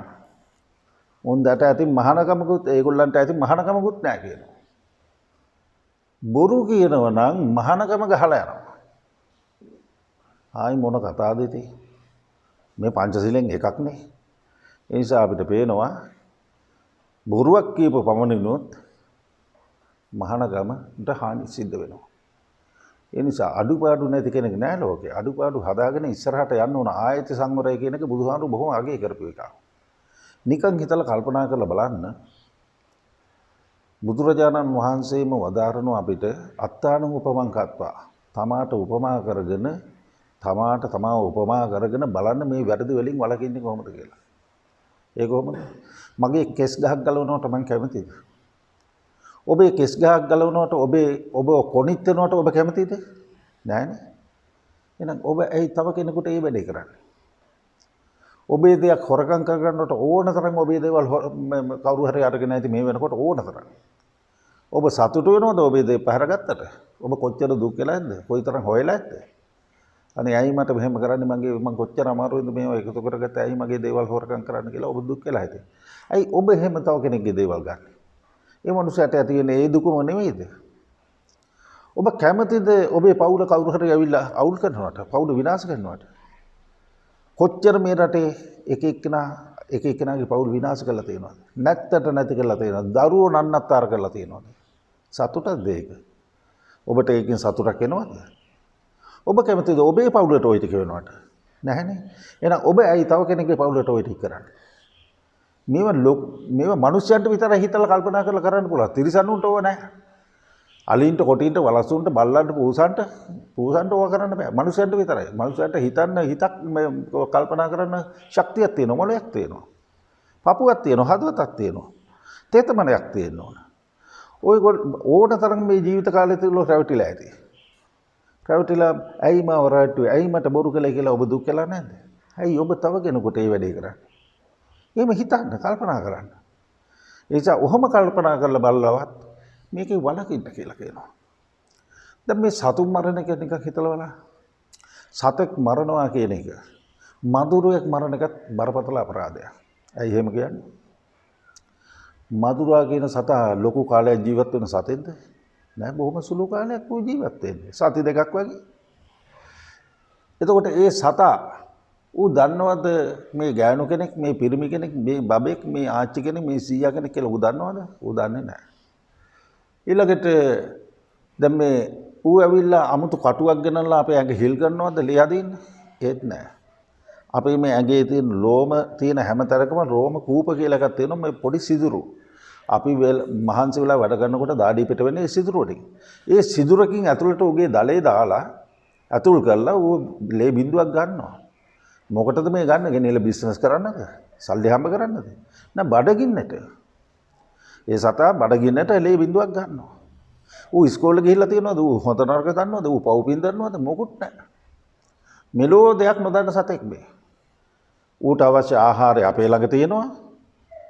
උන්දට ඇති මහානකමකුත් ඒගොල්ලන්ට ඇති මහානකමකුත් නැහැ කියනවා. බොරු කියනවා නම් මහානකම ගහලා යනවා. ආයි මොන කතාවද ඉතින්? මේ පංචශීලෙන් එකක් නේ. ඒ නිසා අපිට පේනවා බොරුවක් කියපු පමණිනුත් මහානගමට හානි සිද්ධ වෙනවා. ඒ නිසා අඩුපාඩු නැති කෙනෙක් නෑ ලෝකේ. අඩුපාඩු හදාගෙන ඉස්සරහට යන්න ඕන ආයත සංවරය කියන එක බුදුහාමුදුරු බොහොම අගය කරපු එකක්. නිකන් හිතලා කල්පනා කරලා බලන්න. බුදුරජාණන් වහන්සේම වදාරනවා අපිට අත්තාන උපමං කත්වා. තමාට උපමා කරගෙන තමාව උපමා කරගෙන බලන්න මේ වැරදි වලින් වළකින්නේ කොහොමද කියලා. ඒ කොහොමද? මගේ කෙස් ගහක් ගලවනවට මම කැමතිද? ඔබේ කෙස් ගහක් ගලවනවට ඔබ කොනිත් වෙනවට ඔබ කැමතිද? නෑනේ. එහෙනම් ඔබ ඇයි තව කෙනෙකුට ඒ වැඩේ කරන්නේ? ඔබේ දෙයක් හොරකම් කරගන්නකොට ඕන තරම් ඔබේ දේවල් කවුරු හරි අරගෙන ඇති මේ වෙනකොට ඕන තරම්. ඔබ සතුටු වෙනවද ඔබේ දේ පැහැරගත්තට? ඔබ කොච්චර දුක් වෙලා ඇද්ද? කොයිතරම් හොයලා ඇද්ද? අනේ ඇයි මට මෙහෙම කරන්නේ මම කොච්චර අමාරුවෙන්ද මේවා එකතු කරගත්තේ ඇයි මගේ දේවල් හොරකම් කරන්න කියලා ඔබ දුක් වෙලා හිටියේ. ඇයි ඔබ එහෙම තව කෙනෙක්ගේ දේවල් ගන්න? ඒ මනුස්සයාට ඇති වෙන ඒ දුකම නෙමෙයිද? ඔබ කැමතිද ඔබේ පවුල කවුරු හරි ඇවිල්ලා අවුල් කරනවට, පවුල විනාශ කරනවට? කොච්චර මේ රටේ එක එක්කෙනාගේ පවුල් විනාශ කරලා තියෙනවද? නැත්තට නැති කරලා තියෙනවද? දරුවෝ නන්නත්තර කරලා තියෙනවද? සතුටක්ද ඒක? ඔබට ඒකෙන් සතුටක් එනවද? ඔබ කැමතිද ඔබේ පවුලට ওই ටික වෙනවට? නැහැනේ. එහෙනම් ඔබ ඇයි තව කෙනෙක්ගේ පවුලට ওই ටික කරන්නේ? මේවා මිනිස්යන්ට විතරයි හිතලා කල්පනා කරලා කරන්න පුළුවන්. තිරිසනුන්ට ඕව නැහැ. අලින්ට, කොටින්ට, වලසුන්ට, බල්ලන්ට, පූසන්ට ඕව කරන්න බෑ. මිනිස්යන්ට විතරයි. මිනිස්යන්ට හිතක් කල්පනා කරන්න ශක්තියක් තියෙනවා, මොළයක් තියෙනවා. පපුවක් තියෙනවා, හදවතක් තියෙනවා. තේතමනයක් තියෙන්න ඕන. ඕන තරම් මේ ජීවිත කාලය තුල රැවටිලා ඇති. රැවටිලා ඇයි මාව රැවටුවේ? ඇයි මට බොරු කළේ කියලා ඔබ දුක් වෙලා නැද්ද? ඇයි ඔබ තව කෙනෙකුට මේ වැඩේ කරන්නේ? එහෙම හිතන්න, කල්පනා කරන්න. ඒ නිසා ඔහොම කල්පනා කරලා බලලවත් මේකේ වලකින්න කියලා කියනවා. දැන් මේ සතුන් මරණ එක නිකන් හිතලා බලන්න. සතෙක් මරනවා කියන එක මදුරුවෙක් මරණ එකත් බරපතල අපරාධයක්. ඇයි එහෙම කියන්නේ? මදුරුවා කියන සතා ලොකු කාලයක් ජීවත් වෙන සතෙක්ද? නෑ, බොහොම සුළු කාලයක් ඌ ජීවත් වෙන්නේ. සති දෙකක් වගේ. එතකොට ඒ සතා ඌ දන්නවද මේ ගෑනු කෙනෙක්, මේ පිරිමි කෙනෙක්, මේ බබෙක්, මේ ආච්චි කෙනෙක්, මේ සීයා කෙනෙක් කියලා ඌ දන්නවද? ඌ දන්නේ නැහැ. ඊළඟට දැන් මේ ඌ ඇවිල්ලා අමුතු කටුවක් ගෙනල්ලා අපේ ඇඟ හිල් කරනවද ලේ හදින්න? ඒත් නැහැ. අපේ මේ ඇඟේ තියෙන ලෝම තියෙන හැම තැනකම රෝම කූප කියලා එකක් තියෙනවා මේ පොඩි සිදුරු. අපි මහන්සි වෙලා වැඩ කරනකොට දාඩිය පිට වෙන්නේ ඒ සිදුරු වලින්. ඒ සිදුරකින් ඇතුළට උගේ දලේ දාලා ඇතුල් කරලා ඌ ලේ බින්දුවක් ගන්නවා. මොකටද මේ ගන්න? ගෙනියලා බිස්නස් කරන්නද? සල්ලි හම්බ කරන්නද? නෑ බඩගින්නට. ඒ සතා බඩගින්නට ලේ බින්දුවක් ගන්නවා. ඌ ඉස්කෝලේ ගිහිල්ලා තියෙනවද? ඌ හොඳ නරක දන්නවද? ඌ පව්පින් දන්නවද? මොකුත් නැහැ. මෙලෝ දෙයක් නොදන්න සතෙක් මේ. ඌට අවශ්‍ය ආහාරය අපේ ළඟ තියෙනවා.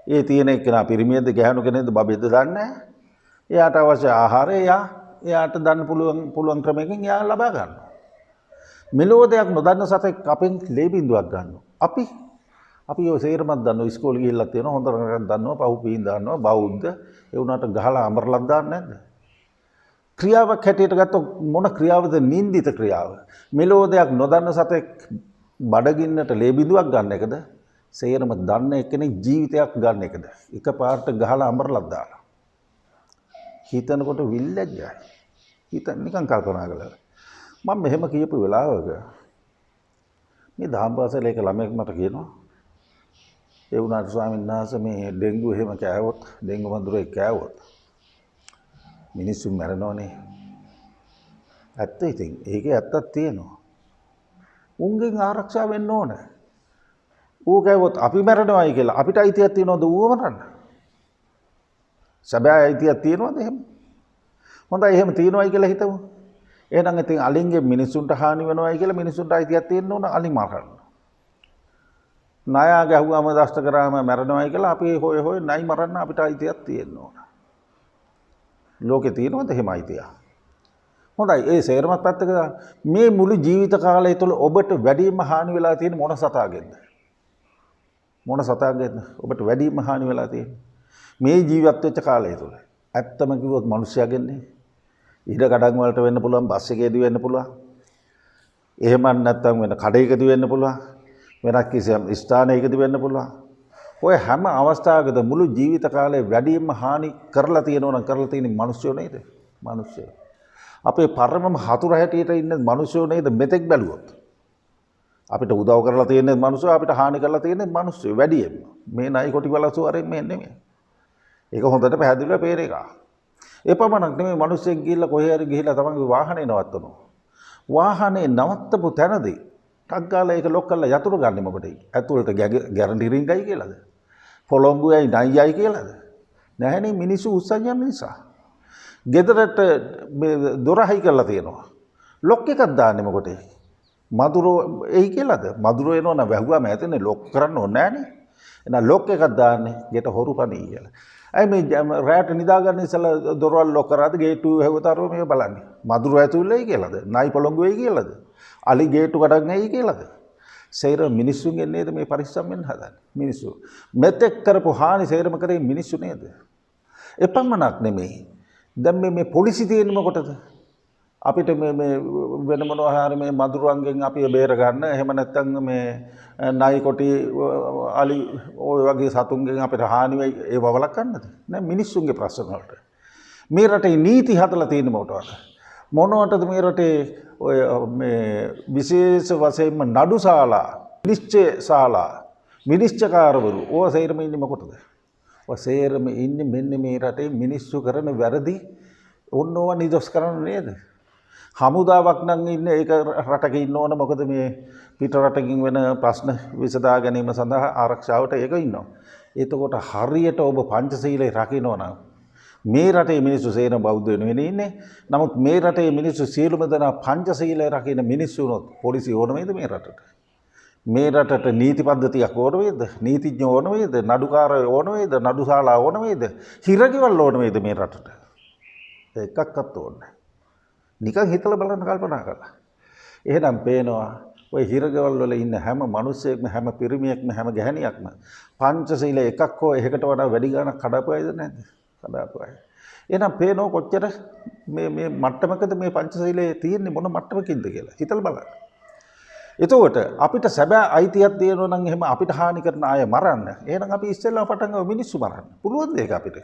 ඒ තියෙන එක්කෙනා පිරිමියද ගැහණු කෙනෙක්ද බබෙක්ද දන්නේ නැහැ. එයාට අවශ්‍ය ආහාරය එයාට දන්න පුළුවන් ක්‍රමයකින් එයා ලබා ගන්නවා. මෙලෝ දෙයක් නොදන්න සතෙක් අපෙන් ලේ බින්දුවක් ගන්නවා. අපි ඔය සේරමත් දන්නවා ඉස්කෝලේ ගිහිල්ලා තියෙනවා හොඳ නරක දන්නවා පව්පින් දන්නවා බෞද්ධ ඒ උනාට ගහලා අමරලක් දාන්නේ නැද්ද? ක්‍රියාවක් හැටියට ගත්තොත් මොන ක්‍රියාවද නින්දිත ක්‍රියාව? මෙලෝ දෙයක් නොදන්න සතෙක් බඩගින්නට ලේ බිඳුවක් ගන්න එකද? සේරම දන්න එක්කෙනෙක් ජීවිතයක් ගන්න එකද? එකපාරට ගහලා අමරලක් දාලා. හිතනකොට විල්ලැජ්ජයි. නිකන් කල්පනා කළා. මම මෙහෙම කියපු වෙලාවක මේ දහම් පාසලේ එක ළමයෙක් මට කියනවා ඒ වුණාට ස්වාමීන් වහන්සේ මේ ඩෙන්ගු එහෙම කෑවොත් ඩෙන්ගු වඳුරේ කෑවොත් මිනිස්සු මැරෙනවනේ. ඇත්ත ඉතින් ඒකේ ඇත්තක් තියෙනවා. උන්ගෙන් ආරක්ෂා වෙන්න ඕන. ඌ කෑවොත් අපි මැරෙනවයි කියලා අපිට අයිතියක් තියනවද ඌව මරන්න? සැබෑ අයිතියක් තියනවද එහෙම? හොඳයි එහෙම තියනවයි කියලා හිතමු. එහෙනම් ඉතින් අලින්ගේ මිනිස්සුන්ට හානි වෙනවයි කියලා මිනිස්සුන්ට අයිතියක් තියෙන්න ඕන අලි මරන්න. ණයා ගැහුවාම දෂ්ට කරාම මැරෙනවයි කියලා අපි හොය නයි මරන්න අපිට අයිතියක් තියෙන්න ඕන. ලෝකේ තියෙනවද එහෙම අයිතිය? හොඳයි ඒ සේරමත් පැත්තක මේ මුළු ජීවිත කාලය තුළ ඔබට වැඩිම හානි වෙලා තියෙන මොන සතාගෙන්ද? මොන සතාගෙන්ද ඔබට වැඩිම හානි වෙලා තියෙන්නේ? මේ ජීවත් වෙච්ච කාලය තුළ. ඇත්තම කිව්වොත් මිනිස්සයාගෙන්නේ. ඉඩ කඩන් වලට වෙන්න පුළුවන්, බස් එකේදී වෙන්න පුළුවන්. එහෙම නැත්නම් වෙන කඩේකදී වෙන්න පුළුවන්. වෙනත් කිසියම් ස්ථානයකදී වෙන්න පුළුවන්. ඔය හැම අවස්ථාවකද මුළු ජීවිත කාලේ වැඩිම හානි කරලා තියෙනවා නම් කරලා තියෙන්නේ මිනිස්සු නේද? මිනිස්සු. අපේ පරමම හතුර හැටියට ඉන්න මිනිස්සු නේද මෙතෙක් බැලුවොත්. අපිට උදව් කරලා තියෙන්නේ මිනිස්සු, අපිට හානි කරලා තියෙන්නේ මිනිස්සු වැඩියෙන්ම. මේ නයි කොටි බලසු අරින් මේ නෙමෙයි. ඒක හොඳට පැහැදිලිව පේන එක. එපමණක් නෙමෙයි මිනිස්සෙක් ගිහිල්ලා කොහේ හරි ගිහිල්ලා තමන්ගේ වාහනේ නවත්තනවා. වාහනේ නවත්තපු තැනදී ටක් ගාලා ඒක ලොක් කරලා යතුරු ගන්න මොකටද? ඇතුළට ගැරන්ටි රින්ගයි කියලාද? පොළොංගුයයි නයියයි කියලාද? නැහැනේ මිනිස්සු උස්සන් යන නිසා. ගෙදරට දොරහයි කරලා තියෙනවා. ලොක් එකක් දාන්නේ මොකටද? මදුරෝ එයි කියලාද? මදුරෝ එනවනම් වැහුවාම ඇතනේ ලොක් කරන්න ඕනේ නැහනේ. එහෙනම් ලොක් එකක් දාන්නේ ගෙට හොරු කණී කියලා. අයි මේ රැට නිදා ගන්න ඉස්සලා දොරවල් ලොක් කරාද ගේට්ටුව හැවතරෝ මේ බලන්නේ. මදුරෝ ඇතුළේයි කියලාද? නයි පොළොංගුවයි කියලාද? අලි ගේට්ටු කඩක් නැයි කියලාද? සේර මිනිස්සුන්ගෙන් නේද මේ පරිස්සම් වෙන්න හදන්නේ. මිනිස්සු මෙතෙක් කරපු හානි සේරම කරේ මිනිස්සු නේද? එපමණක් නෙමෙයි. දැන් මේ පොලිසිය තියෙන්නේ මොකටද? අපිට මේ වෙන මොනවා හරි මේ මදුරුවන්ගෙන් අපි බේර ගන්න. එහෙම නැත්නම් මේ නයි කොටි අලි ඔය වගේ සතුන්ගෙන් අපිට හානි වෙයි ඒව වළක්වන්නද? නෑ මිනිස්සුන්ගේ ප්‍රශ්න වලට. මේ රටේ නීති හදලා තියෙන්නේ මොකටද? මොනවටද මේ රටේ ඔය මේ විශේෂ වශයෙන්ම නඩුශාලා, නිශ්චය ශාලා, විනිශ්චයකාරවරු ඕව සේරම ඉන්නේ මොකටද? ඔය සේරම ඉන්නේ මෙන්න මේ රටේ මිනිස්සු කරන වැරදි ඕනෝව නිදොස් කරන්න නේද? හමුදාවක් නම් ඉන්නේ ඒක රටක ඉන්න ඕන මොකද මේ පිට රටකින් වෙන ප්‍රශ්න විසඳා ගැනීම සඳහා ආරක්ෂාවට ඒක ඉන්නවා. එතකොට හරියට ඔබ පංචශීලයේ රකින්න නම් මේ රටේ මිනිස්සු සේන බෞද්ධ වෙනුවෙන් ඉන්නේ. නමුත් මේ රටේ මිනිස්සු සියලුම දෙනා පංචශීලය රකින්න මිනිස්සු වුණොත් පොලිසිය ඕන වේද මේ රටට? මේ රටට නීති පද්ධතියක් ඕන වේද? නීතිඥයෝ ඕන වේද? නඩුකාරයෝ ඕන වේද? නඩුශාලා ඕන වේද? හිරගෙවල් ඕන වේද මේ රටට? එකක්වත් ඕනේ. නිකන් හිතලා බලන්න කල්පනා කරලා. එහෙනම් පේනවා ඔය හිරගෙවල් වල ඉන්න හැම මිනිස්සෙක්ම හැම පිරිමියෙක්ම හැම ගැහණියක්ම පංචශීලයේ එකක් හෝ එකකට වඩා වැඩි ගණක් කඩපු අයද නැද්ද? කඩපු අය. එහෙනම් පේනවා කොච්චර මේ මට්ටමකද මේ පංචශීලයේ තියෙන්නේ මොන මට්ටමකින්ද කියලා හිතලා බලන්න. එතකොට අපිට සැබෑ අයිතියක් තියෙනවා නම් එහෙම අපිට හානි කරන අය මරන්න. එහෙනම් අපි ඉස්සෙල්ලා පටන් ගමු මිනිස්සු මරන්න. පුළුවන්ද ඒක අපිට?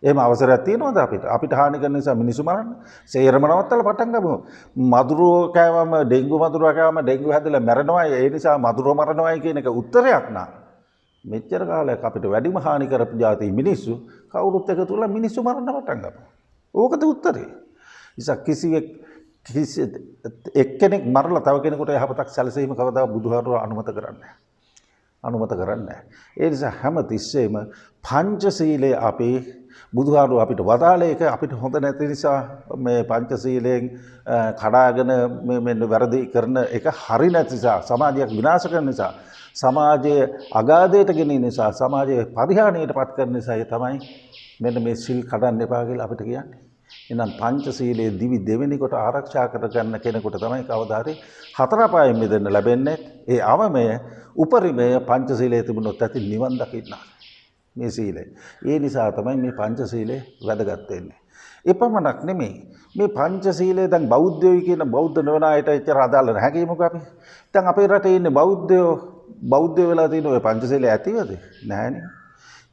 එහෙම අවසරයක් තියෙනවද අපිට? අපිට හානි කරන නිසා මිනිස්සු මරන්න. සේරම නවත්තලා පටන් ගමු. මදුරුව කෑවම ඩෙන්ගු මදුරුව කෑවම ඩෙන්ගු හැදලා මැරෙනවා. ඒ නිසා මදුරුව මරනවායි කියන එක උත්තරයක් නා. මෙච්චර කාලයක් අපිට වැඩිම හානි කරපු જાති මිනිස්සු කවුරුත් එකතු වෙලා මිනිස්සු මරන්න පටන් ගමු. ඕකද උත්තරේ. නිසා කිසිවෙක් එක්කෙනෙක් මරලා තව කෙනෙකුට යහපතක් සැලසීම කවදා බුදුහාමුදුරුවෝ අනුමත කරන්නේ. ඒ නිසා හැම තිස්සෙම පංචශීලයේ අපේ බුදුහාමුදුරුවෝ අපිට වදාළේ ඒක අපිට හොඳ නැති නිසා මේ පංචශීලයෙන් කඩාගෙන මේ වැරදි කරන එක හරි නැති නිසා සමාජයක් විනාශ කරන නිසා සමාජයේ අගාධයට ගෙනියන නිසා සමාජයේ පරිහානියට පත් කරන නිසා තමයි මෙන්න මේ සිල් කඩන්න එපා කියලා අපිට කියන්නේ. එහෙනම් පංචශීලයේ දිවි දෙවෙනි කොට ආරක්ෂා කරගන්න කෙනෙකුට තමයි කවදා හරි හතර පායෙන් මිදෙන්න ලැබෙන්නේ. ඒ අවමය උපරිමය පංචශීලයේ තිබුණොත් ඇති නිවන් දකින්න. මේ සීලය. ඒ නිසා තමයි මේ පංචශීලය වැදගත් වෙන්නේ. එපමණක් නෙමෙයි. මේ පංචශීලය දැන් බෞද්ධයෝ කියන බෞද්ධ නොවන අයට එච්චර අදාළ නැහැ කියමුකෝ අපි. දැන් අපේ රටේ ඉන්නේ බෞද්ධයෝ වෙලා තියෙන ඔය පංචශීලය ඇතිවද? නැහැනේ.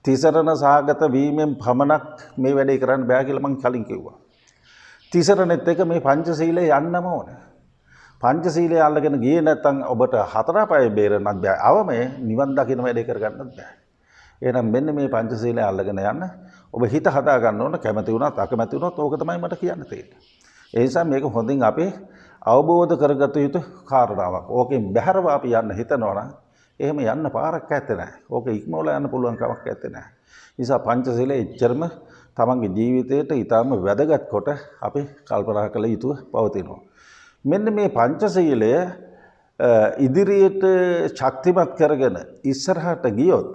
තිසරණ සාගත වීමෙන් පමණක් මේ වැඩේ කරන්න බෑ කියලා මං කලින් කිව්වා. තිසරණෙත් එක මේ පංචශීලය යන්නම ඕනේ. පංචශීලය අල්ලගෙන ගියේ නැත්නම් ඔබට හතර පහේ බේරන්නත් බෑ. අවමේ නිවන් දකින්න වැඩේ කරගන්නත් බෑ. එහෙනම් මෙන්න මේ පංචශීලය අල්ලගෙන යන්න ඔබ හිත හදා ගන්න ඕන. කැමති වුණත් අකමැති වුණත් ඕක තමයි මට කියන්න තියෙන්නේ. ඒ නිසා මේක හොඳින් අපි අවබෝධ කරගත යුතු කාරණාවක්. ඕකෙන් බැහැරව අපි යන්න හිතනවා නම් එහෙම යන්න පාරක් ඇත්තේ නැහැ. ඕක ඉක්මවලා යන්න පුළුවන් කමක් ඇත්තේ නැහැ. නිසා පංචශීලයේ එච්චරම තමන්ගේ ජීවිතයට ඊටම වැදගත් කොට අපි කල්පනා කළ යුතුව පවතිනවා. මෙන්න මේ පංචශීලය ඉදිරියට ශක්තිමත් කරගෙන ඉස්සරහට ගියොත්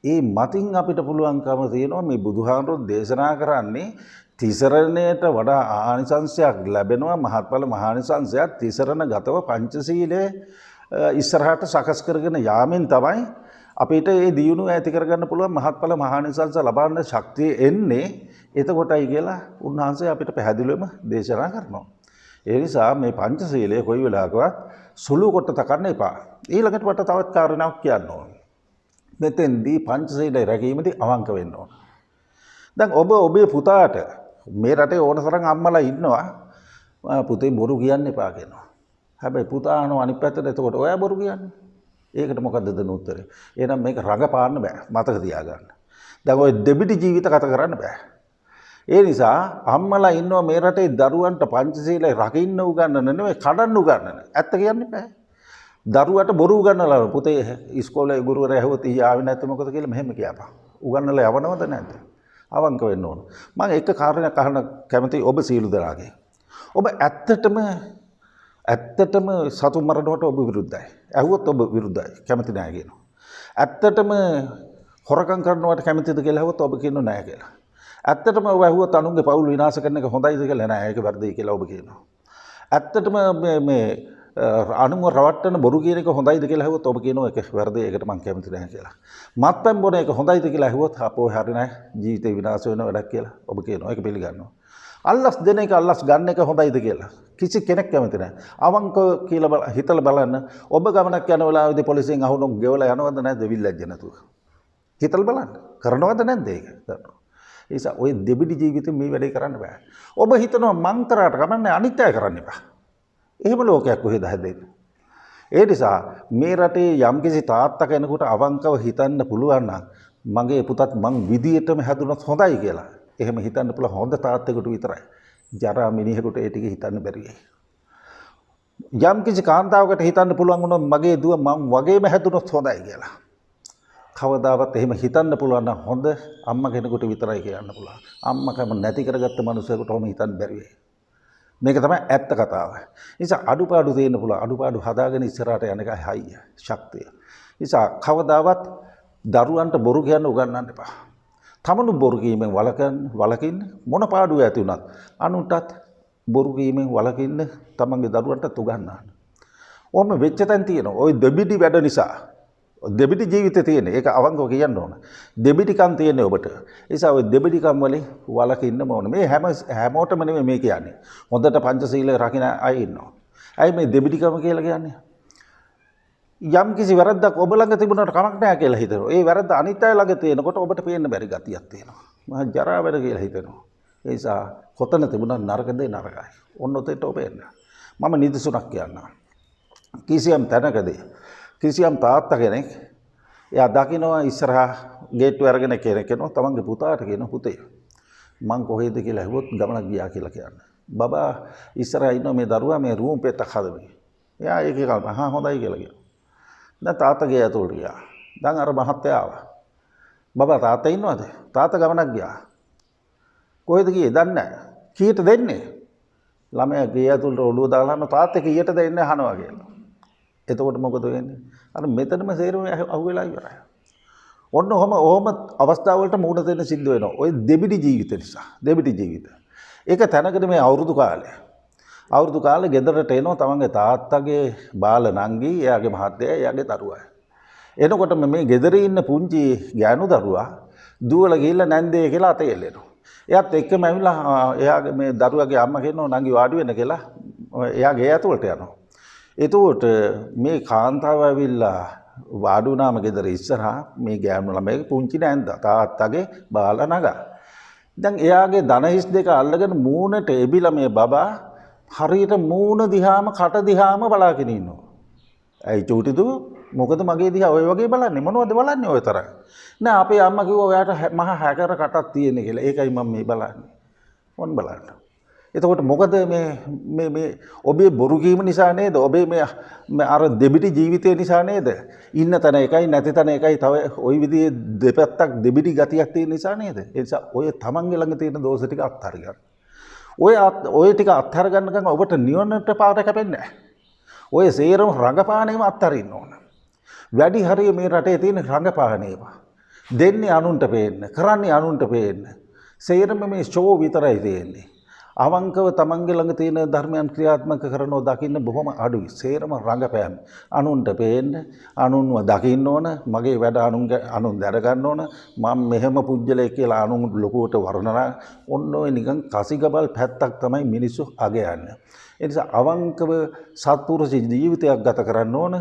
ඒ මතින් අපිට පුළුවන්කම තියෙනවා මේ බුදුහාමුදුරුවෝ දේශනා කරන්නේ තිසරණයට වඩා ආනිසංසයක් ලැබෙනවා. මහත්ඵල මහානිසංසයක් තිසරණ ගතව පංචශීලයේ ඉස්සරහට සකස් කරගෙන යාමෙන් තමයි අපිට මේ දියුණුව ඇති කරගන්න පුළුවන් මහත්ඵල මහානිසංස ලබන්න ශක්තිය එන්නේ. එතකොටයි කියලා උන්වහන්සේ අපිට පැහැදිලිවම දේශනා කරනවා. ඒ නිසා මේ පංචශීලය කොයි වෙලාවකවත් සුළු කොට තකන්න එපා. ඊළඟට මට තවත් කාරණාවක් කියන්න ඕන. මෙතෙන්දී පංචශීලය රැකීමේදී අවංක වෙන්න ඕන. දැන් ඔබ ඔබේ පුතාට මේ රටේ ඕන තරම් අම්මලා ඉන්නවා පුතේ බොරු කියන්න එපා කියනවා. හැබැයි පුතා අහනවා අනිත් පැත්තට එතකොට ඔයා බොරු කියන්නේ. ඒකට මොකද්ද දෙන උත්තරේ? එහෙනම් මේක රඟපාන්න බෑ. මතක තියාගන්න. දැන් ඔය දෙබිඩි ජීවිත ගත කරන්න බෑ. ඒ නිසා අම්මලා ඉන්නවා මේ රටේ දරුවන්ට පංචශීලය රකින්න උගන්නන නෙවෙයි කඩන්න උගන්නන. ඇත්ත කියන්න බෑ. දරුවට බොරු උගන්නලා පුතේ ඉස්කෝලේ ගුරුවරයා ඇහුවොත් ඊ ආවේ නැත්නම් මොකද කියලා මෙහෙම කියපන්. උගන්නලා යවනවද නැද්ද? අවංක වෙන්න ඕන. මම එක කාරණයක් අහන්න කැමතියි ඔබ සීලු දරාගේ. ඔබ ඇත්තටම සතුන් මරනකොට ඔබ විරුද්ධයි. ඇහුවොත් ඔබ විරුද්ධයි. කැමති නැහැ කියනවා. ඇත්තටම හොරකම් කරනවට කැමතිද කියලා ඇහුවොත් ඔබ කියනවා නැහැ කියලා. ඇත්තටම ඔබ ඇහුවොත් අනුන්ගේ පවුල් විනාශ කරන එක හොඳයිද කියලා නෑ ඒක වැරදියි කියලා ඔබ කියනවා. ඇත්තටම මේ අනුම රවට්ටන බොරු කියන එක හොඳයිද කියලා ඇහුවොත් ඔබ කියනවා ඒක වැරදි ඒකට මම කැමති නැහැ කියලා. මත්පැන් බොන එක හොඳයිද කියලා ඇහුවොත් අපෝ හරි නෑ ජීවිතේ විනාශ වෙන වැඩක් කියලා ඔබ කියනවා. ඒක පිළිගන්නවා. අල්ලස් දෙන එක අල්ලස් ගන්න එක හොඳයිද කියලා කිසි කෙනෙක් කැමති නැහැ. අවංක කියලා හිතලා බලන්න ඔබ ගමනක් යන වෙලාවේදී පොලිසියෙන් අහුනොත් ගෙවලා යනවද නැද්ද විල්ලැජ්ජ නැතුව. හිතලා බලන්න. කරනවද නැද්ද ඒක? කරනවා. ඒ නිසා ඔය දෙබිඩි ජීවිතේ මේ වැඩේ කරන්න බෑ. ඔබ හිතනවා මං කරාට කමන්නේ අනිත් අය කරන්න එපා. එහෙම ලෝකයක් කොහෙද හැදෙන්නේ? ඒ නිසා මේ රටේ යම්කිසි තාත්තා කෙනෙකුට අවංකව හිතන්න පුළුවන් නම් මගේ පුතත් මං විදියටම හැදුනොත් හොඳයි කියලා. එහෙම හිතන්න පුළුවන් හොඳ තාත්තෙකුට විතරයි. ජරා මිනිහෙකුට ඒ ටික හිතන්න බැරි වෙයි. යම්කිසි කාන්තාවකට හිතන්න පුළුවන් වුණොත් මගේ දුව මං වගේම හැදුනොත් හොඳයි කියලා. කවදාවත් එහෙම හිතන්න පුළුවන් නම් හොඳ අම්මා කෙනෙකුට විතරයි කියන්න පුළුවන්. අම්මකම නැති කරගත්ත මනුස්සයෙකුට ඔහොම හිතන්න බැරි වෙයි. මේක තමයි ඇත්ත කතාව. නිසා අඩුපාඩු තියෙන්න පුළුවන්. අඩුපාඩු හදාගෙන ඉස්සරහට යන එකයි හයිය, ශක්තිය. නිසා කවදාවත් දරුවන්ට බොරු කියන්න උගන්වන්න එපා. තමනු බොරු කීමෙන් වළකින්න මොන පාඩුව ඇති වුණත් අනුන්ටත් බොරු කීමෙන් වළකින්න තමන්ගේ දරුවන්ටත් උගන්වන්න. ඔහොම වෙච්ච තැන් තියෙනවා. ওই දෙබිඩි වැඩ නිසා දෙබිඩි ජීවිතේ තියෙන. ඒක අවංකව කියන්න ඕන. දෙබිඩිකම් තියෙන්නේ ඔබට. ඒ නිසා ওই දෙබිඩිකම් වලින් වළකින්න ඕන. මේ හැමෝටම නෙමෙයි මේ කියන්නේ. හොඳට පංචශීලය රකින්න අය ඉන්නවා. ඇයි මේ දෙබිඩිකම කියලා කියන්නේ? යම් කිසි වැරද්දක් ඔබ ළඟ තිබුණාට කමක් නැහැ කියලා හිතනවා. ඒ වැරද්ද අනිත් අය ළඟ තියෙනකොට ඔබට පේන්න බැරි ගතියක් තියෙනවා. මහා ජරා වැඩ කියලා හිතෙනවා. ඒ නිසා කොතන තිබුණා නරක දේ නරකයි. ඔන්න ඔතේට ඔබෙන්න. මම නිදසුනක් කියන්නම්. කිසියම් තැනකදී කිසියම් තාත්තා කෙනෙක් එයා දකිනවා ඉස්සරහා ගේට්ටුව අරගෙන කෙනෙක් එනවා තමන්ගේ පුතාට කියන පුතේ මං කොහෙද කියලා ඇහුවොත් ගමනක් ගියා කියලා කියන්නේ. බබා ඉස්සරහා ඉන්න මේ දරුවා මේ රූම් පෙත්තක් හදන්නේ. එයා ඒකේ කල්පනා හොඳයි කියලා කියනවා. දැන් තාත්තා ගේ ඇතුළට ගියා. දැන් අර මහත්තයා ආවා. බබා තාත්තා ඉන්නවද? තාත්තා ගමනක් ගියා. කොහෙද ගියේ? දන්නේ නැහැ. කීයට දෙන්නේ? ළමයා ගේ ඇතුළට ඔළුව දාලා අහන තාත්තා කීයට දෙන්නේ අහනවා කියලා. එතකොට මොකද වෙන්නේ? අර මෙතනම සේරම අහුවෙලා ඉවරයි. ඔන්න ඔහම අවස්ථාවලට මුහුණ දෙන්න සිද්ධ වෙනවා. ඔය දෙබිඩි ජීවිත නිසා. දෙබිඩි ජීවිත. ඒක තැනකට මේ අවුරුදු කාලේ ගෙදරට එනවා තමන්ගේ තාත්තගේ බාල නංගි, එයාගේ මහත්තයා, එයාගේ දරුවා. එනකොට මේ ගෙදර ඉන්න පුංචි ගෑනු දරුවා දුවලා ගිහිල්ලා නැන්දේ කියලා අතේ එල්ලෙනවා. එයාත් එක්කම ඇවිල්ලා එයාගේ මේ දරුවාගේ අම්මා කියනවා නංගි වාඩි වෙන්න කියලා. එයාගේ ඇතුළට යනවා. එතකොට මේ කාන්තාව ඇවිල්ලා වාඩි වුණාම ගෙදර ඉස්සරහා මේ ගෑනු ළමයි පුංචි නැන්දා තාත්තගේ බාල නගා. දැන් එයාගේ දන හිස් දෙක අල්ලගෙන මූණට එබිලා මේ බබා හරියට මූණ දිහාම කට දිහාම බලාගෙන ඉන්නවා. ඇයි චූටි දු මොකද මගේ දිහා ඔය වගේ බලන්නේ මොනවද බලන්නේ ඔය තරම්? නෑ අපේ අම්මා කිව්වා ඔයාට මහා හැකර කටක් තියෙන කියලා. ඒකයි මම මේ බලන්නේ. මොන් බලන්න. එතකොට මොකද මේ ඔබේ බොරු කීම නිසා නේද? ඔබේ මේ අර දෙබිඩි ජීවිතය නිසා නේද? ඉන්න තැන එකයි නැති තැන එකයි තව ওই විදිහේ දෙපැත්තක් දෙබිඩි ගතියක් තියෙන නිසා නේද? ඒ නිසා ඔය තමන්ගේ ළඟ තියෙන දෝෂ ටික අත්හරින්න. ඔය ටික අත්හර ගන්නකම් ඔබට නිවනට පාර කැපෙන්නේ නැහැ. ඔය සේරම රඟපානේම අත්හරින්න ඕන. වැඩි හරිය මේ රටේ තියෙන රඟපානේම දෙන්නේ අනුන්ට පේන්න, කරන්නේ අනුන්ට පේන්න. සේරම මේ ෂෝ විතරයි තියෙන්නේ. අවංකව තමන්ගේ ළඟ තියෙන ධර්මයන් ක්‍රියාත්මක කරනව දකින්න බොහොම අඩුයි. සේරම රඟපෑම්. අනුන්ට පේන්න, අනුන්ව දකින්න ඕන, මගේ වැඩ අනුන් දැර ගන්න ඕන, මම මෙහෙම පුජ්‍යලයක් කියලා අනුන් ලොකුවට වර්ණනා ඔන්න ඔය නිකන් කසිගබල් පැත්තක් තමයි මිනිස්සු අගයන්නේ. ඒ නිසා අවංකව සත්පුරුෂ ජීවිතයක් ගත කරන්න ඕන,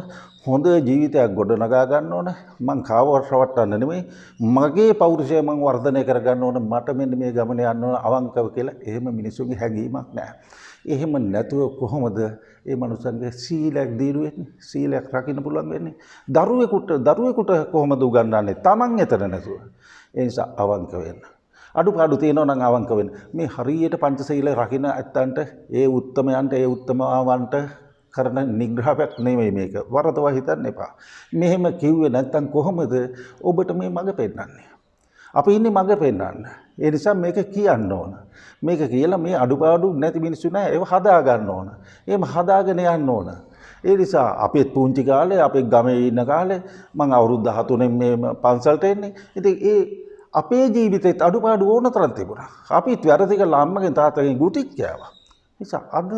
හොඳ ජීවිතයක් ගොඩනගා ගන්න ඕන. මං කාවවත් රවට්ටන්න නෙමෙයි, මගේ පෞරුෂය මං වර්ධනය කරගන්න ඕන, මට මෙන්න මේ ගමනේ යන්න ඕන අවංකව කියලා එහෙම මිනිසුන්ගේ හැඟීමක් නැහැ. එහෙම නැතුව කොහොමද මේ මනුස්සන්ගේ සීලයක් දීරු වෙන්නේ? සීලයක් රකින්න පුළුවන් වෙන්නේ? දරුවෙකුට කොහොමද උගන්වන්නේ? Taman එතන නැතුව. ඒ නිසා අවංක වෙන්න. අඩුපාඩු තියෙනවා නම් අවංක වෙන්න. මේ හරියට පංචශීල රකින්න ඇත්තන්ට ඒ උත්තමයන්ට ඒ උත්තමාවන්ට කරන නිග්‍රහයක් නෙමෙයි මේක. වරදව හිතන්න එපා. මෙහෙම කිව්වේ නැත්තම් කොහොමද ඔබට මේ මඟ පෙන්නන්නේ? අපි ඉන්නේ මඟ පෙන්නන්න. ඒ නිසා මේක කියන්න ඕන. මේක කියලා මේ අඩුපාඩු නැති මිනිස්සු නෑ. ඒව හදා ගන්න ඕන. එහෙම හදාගෙන යන්න ඕන. ඒ නිසා අපේ පුංචි කාලේ අපේ ගමේ ඉන්න කාලේ මම අවුරුදු 13 මේ පන්සලට එන්නේ. ඉතින් ඒ අපේ ජීවිතේත් අඩුපාඩු ඕන තරම් තිබුණා. අපිත් වැරදි කළා අම්මගෙන් තාත්තගෙන් ගුටික් කෑවා. නිසා අද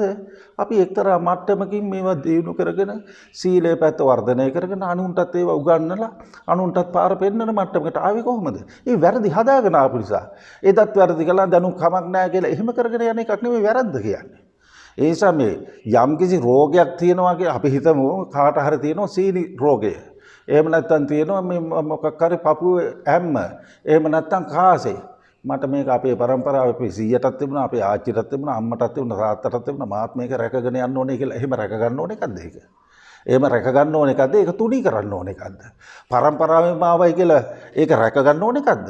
අපි එක්තරා මට්ටමකින් මේවා දියුණු කරගෙන සීලේ පැත්ත වර්ධනය කරගෙන අනුන්ටත් ඒවා උගන්වලා අනුන්ටත් පාර පෙන්නන මට්ටමකට ආවේ කොහොමද? ඒ වැරදි හදාගෙන ආපු නිසා. ඒදත් වැරදි කළා දැනුම් කමක් නැහැ කියලා එහෙම කරගෙන යන එකක් නෙමෙයි වැරද්ද කියන්නේ. ඒ නිසා මේ යම්කිසි රෝගයක් තියෙනවා කියලා අපි හිතමු කාට හරි තියෙනවා සීනි රෝගය. එහෙම නැත්නම් තියෙනවා මේ මොකක් හරි පපුවේ ඇම්ම. එහෙම නැත්නම් කාසේ. මට මේක අපේ පරම්පරාවේ අපේ සීයටත් තිබුණා, අපේ ආච්චිටත් තිබුණා, අම්මටත් තිබුණා, තාත්තටත් තිබුණා. මාත් මේක රැකගෙන යන්න ඕනේ කියලා. එහෙම රැක ගන්න ඕනේ එකක්ද ඒක? එහෙම රැක ගන්න ඕනේ එකක්ද? ඒක තුනී කරන්න ඕනේ එකක්ද? පරම්පරාවෙන්ම ආවයි කියලා ඒක රැක ගන්න ඕනේ එකක්ද?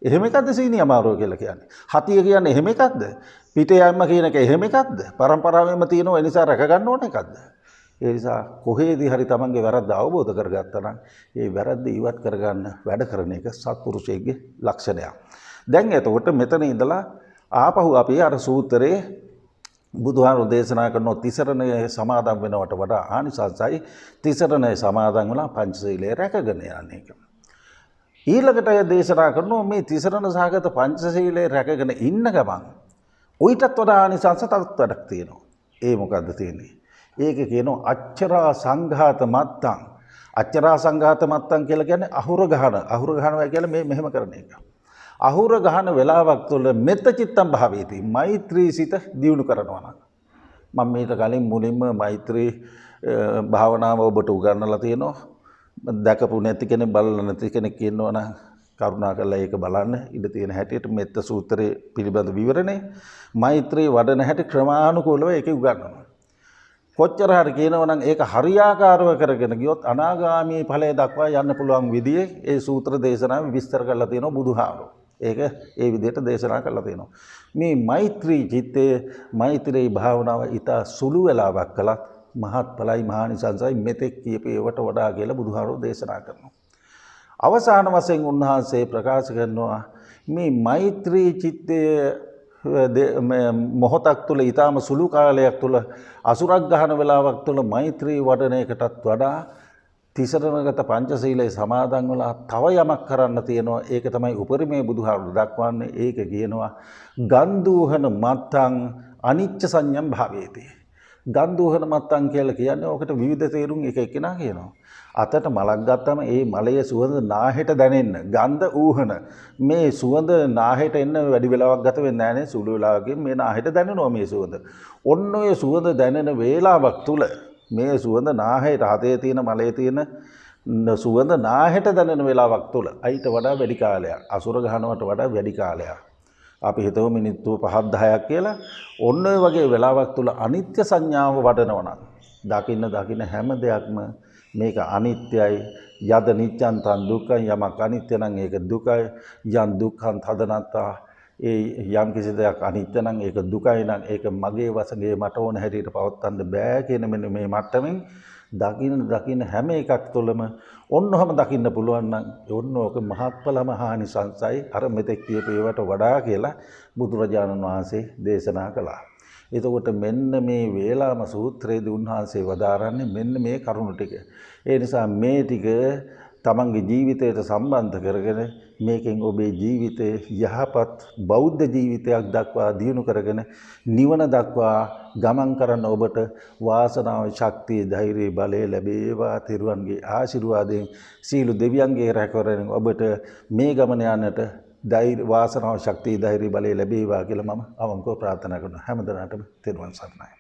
එහෙම එකක්ද සීනි අමාරුව කියලා කියන්නේ? හතිය කියන්නේ එහෙම එකක්ද? පිටේ යම්ම කියන එක එහෙම එකක්ද? පරම්පරාවෙන්ම තියෙනවා ඒ නිසා රැක ගන්න ඕනේ එකක්ද? ඒ නිසා කොහේදී හරි තමන්ගේ වැරද්ද අවබෝධ කරගත්තා නම් ඒ වැරද්ද ඉවත් කරගන්න වැඩ කරන එක සත්පුරුෂයෙක්ගේ ලක්ෂණයක්. දැන් එතකොට මෙතන ඉඳලා ආපහු අපි අර සූත්‍රයේ බුදුහාමුදුරු දේශනා කරන තිසරණය සමාදන් වෙනවට වඩා ආනිසංසයි තිසරණය සමාදන් වෙලා පංචශීලයේ රැකගෙන යන එක. ඊළඟට දේශනා කරනවා මේ තිසරණ සහගත පංචශීලයේ රැකගෙන ඉන්න ගමන් උවිතත් වඩා ආනිසංස තවත් වැඩක් තියෙනවා. ඒ මොකද්ද තියෙන්නේ? ඒක කියනවා අච්චරා සංඝාත මත්තං. අච්චරා සංඝාත මත්තං කියලා කියන්නේ අහුර ගහනවා කියලා මේ මෙහෙම කරන එක. අහුර ගහන වෙලාවක් තුළ මෙත්ත චිත්තම් භාවේති මෛත්‍රී සිත දියුණු කරනවා නම් මම මේක කලින් මුලින්ම මෛත්‍රී භාවනාව ඔබට උගන්වලා තියෙනවා. දැකපු නැති කෙනෙක් බලලා නැති කෙනෙක් ඉන්නවා නම් කරුණා කරලා ඒක බලන්න. ඉඳ තියෙන හැටියට මෙත්ත සූත්‍රයේ පිළිබඳ විවරණේ මෛත්‍රී වඩන හැටි ක්‍රමානුකූලව ඒක උගන්වනවා. කොච්චර හරි කියනවා නම් ඒක හරියාකාරව කරගෙන ගියොත් අනාගාමී ඵලය දක්වා යන්න පුළුවන් විදිහේ ඒ සූත්‍ර දේශනාවේ විස්තර කරලා තියෙනවා බුදුහාමුදුරුවෝ. ඒක ඒ විදිහට දේශනා කරලා තියෙනවා. මේ මෛත්‍රී චිත්තයේ මෛත්‍රී භාවනාව ඊට සුළු වෙලාවක් කළත් මහත්ඵලයි මහානිසංසයි මෙතෙක් කියපේවට වඩා කියලා බුදුහාමුදුරුවෝ දේශනා කරනවා. අවසාන වශයෙන් උන්වහන්සේ ප්‍රකාශ කරනවා මේ මෛත්‍රී චිත්තයේ මොහොතක් තුළ ඊටාම සුළු කාලයක් තුළ අසුරක් ගහන වෙලාවක් තුළ මෛත්‍රී වඩන එකටත් වඩා තිසරණගත පංචශීලයේ සමාදන් වෙලා තව යමක් කරන්න තියෙනවා. ඒක තමයි උපරිමයේ බුදුහාමුදුරුවෝ දක්වන්නේ. ඒක කියනවා ගන්ධූහන මත්තං අනිච්ච සංඤම් භාවේති. ගන්ධූහන මත්තං කියලා කියන්නේ ඔකට විවිධ තේරුම් එක එක්කෙනා කියනවා. අතට මලක් ගත්තම ඒ මලයේ සුවඳ නාහෙට දැනෙන්න ගන්ධ ඌහන මේ සුවඳ නාහෙට එන්න වැඩි වෙලාවක් ගත වෙන්නේ නැහැ නේ. සුළු වෙලාවකින් මේ නාහෙට දැනෙනවා මේ සුවඳ. ඔන්න ඔය සුවඳ දැනෙන වේලාවක් තුල මේ සුවඳ නාහෙට හතේ තියෙන මලයේ තියෙන සුවඳ නාහෙට දැනෙන වෙලාවක් තුල අයිට වඩා වැඩි කාලයක් අසුර ගහනවට වඩා වැඩි කාලයක් අපි හිතමු මිනිත්තු 5-10ක් කියලා. ඔන්න ඔය වගේ වෙලාවක් තුල අනිත්‍ය සංඥාව වඩනවා නම් දකින්න හැම දෙයක්ම මේක අනිත්‍යයි. යද නිච්ඡන් තන් දුක්ඛං යමක් අනිත්‍ය නම් ඒක දුකයි. යන් දුක්ඛං තදනත්තා ඒ යම් කිසි දෙයක් අනිත්‍ය නම් ඒක දුකයි නම් ඒක මගේ වශයෙන් මට ඕන හැටියට පවත්වන්න බෑ කියන මෙන්න මේ මට්ටමින් දකින්න හැම එකක් තුළම ඔන්නෝම දකින්න පුළුවන් නම් ඔන්න ඕක මහත්ඵල මහානිසංසයි අර මෙතෙක් කියපු ඒවට වඩා කියලා බුදුරජාණන් වහන්සේ දේශනා කළා. එතකොට මෙන්න මේ වේලාම සූත්‍රයේදී උන්වහන්සේ වදාරන්නේ මෙන්න මේ කරුණු ටික. ඒ නිසා මේ ටික තමන්ගේ ජීවිතයට සම්බන්ධ කරගෙන මේකෙන් ඔබේ ජීවිතයේ යහපත් බෞද්ධ ජීවිතයක් දක්වා දියුණු කරගෙන නිවන දක්වා ගමන් කරන ඔබට වාසනාව ශක්තිය ධෛර්යය බලය ලැබේවා. තිරුවන්ගේ ආශිර්වාදයෙන් සීල දෙවියන්ගේ රැකවරණයෙන් ඔබට මේ ගමන යන්නට ධෛර්ය වාසනාව ශක්තිය ධෛර්ය බලය ලැබේවා කියලා මම අවංකව ප්‍රාර්ථනා කරනවා. හැමදෙනාටම තෙරුවන් සරණයි.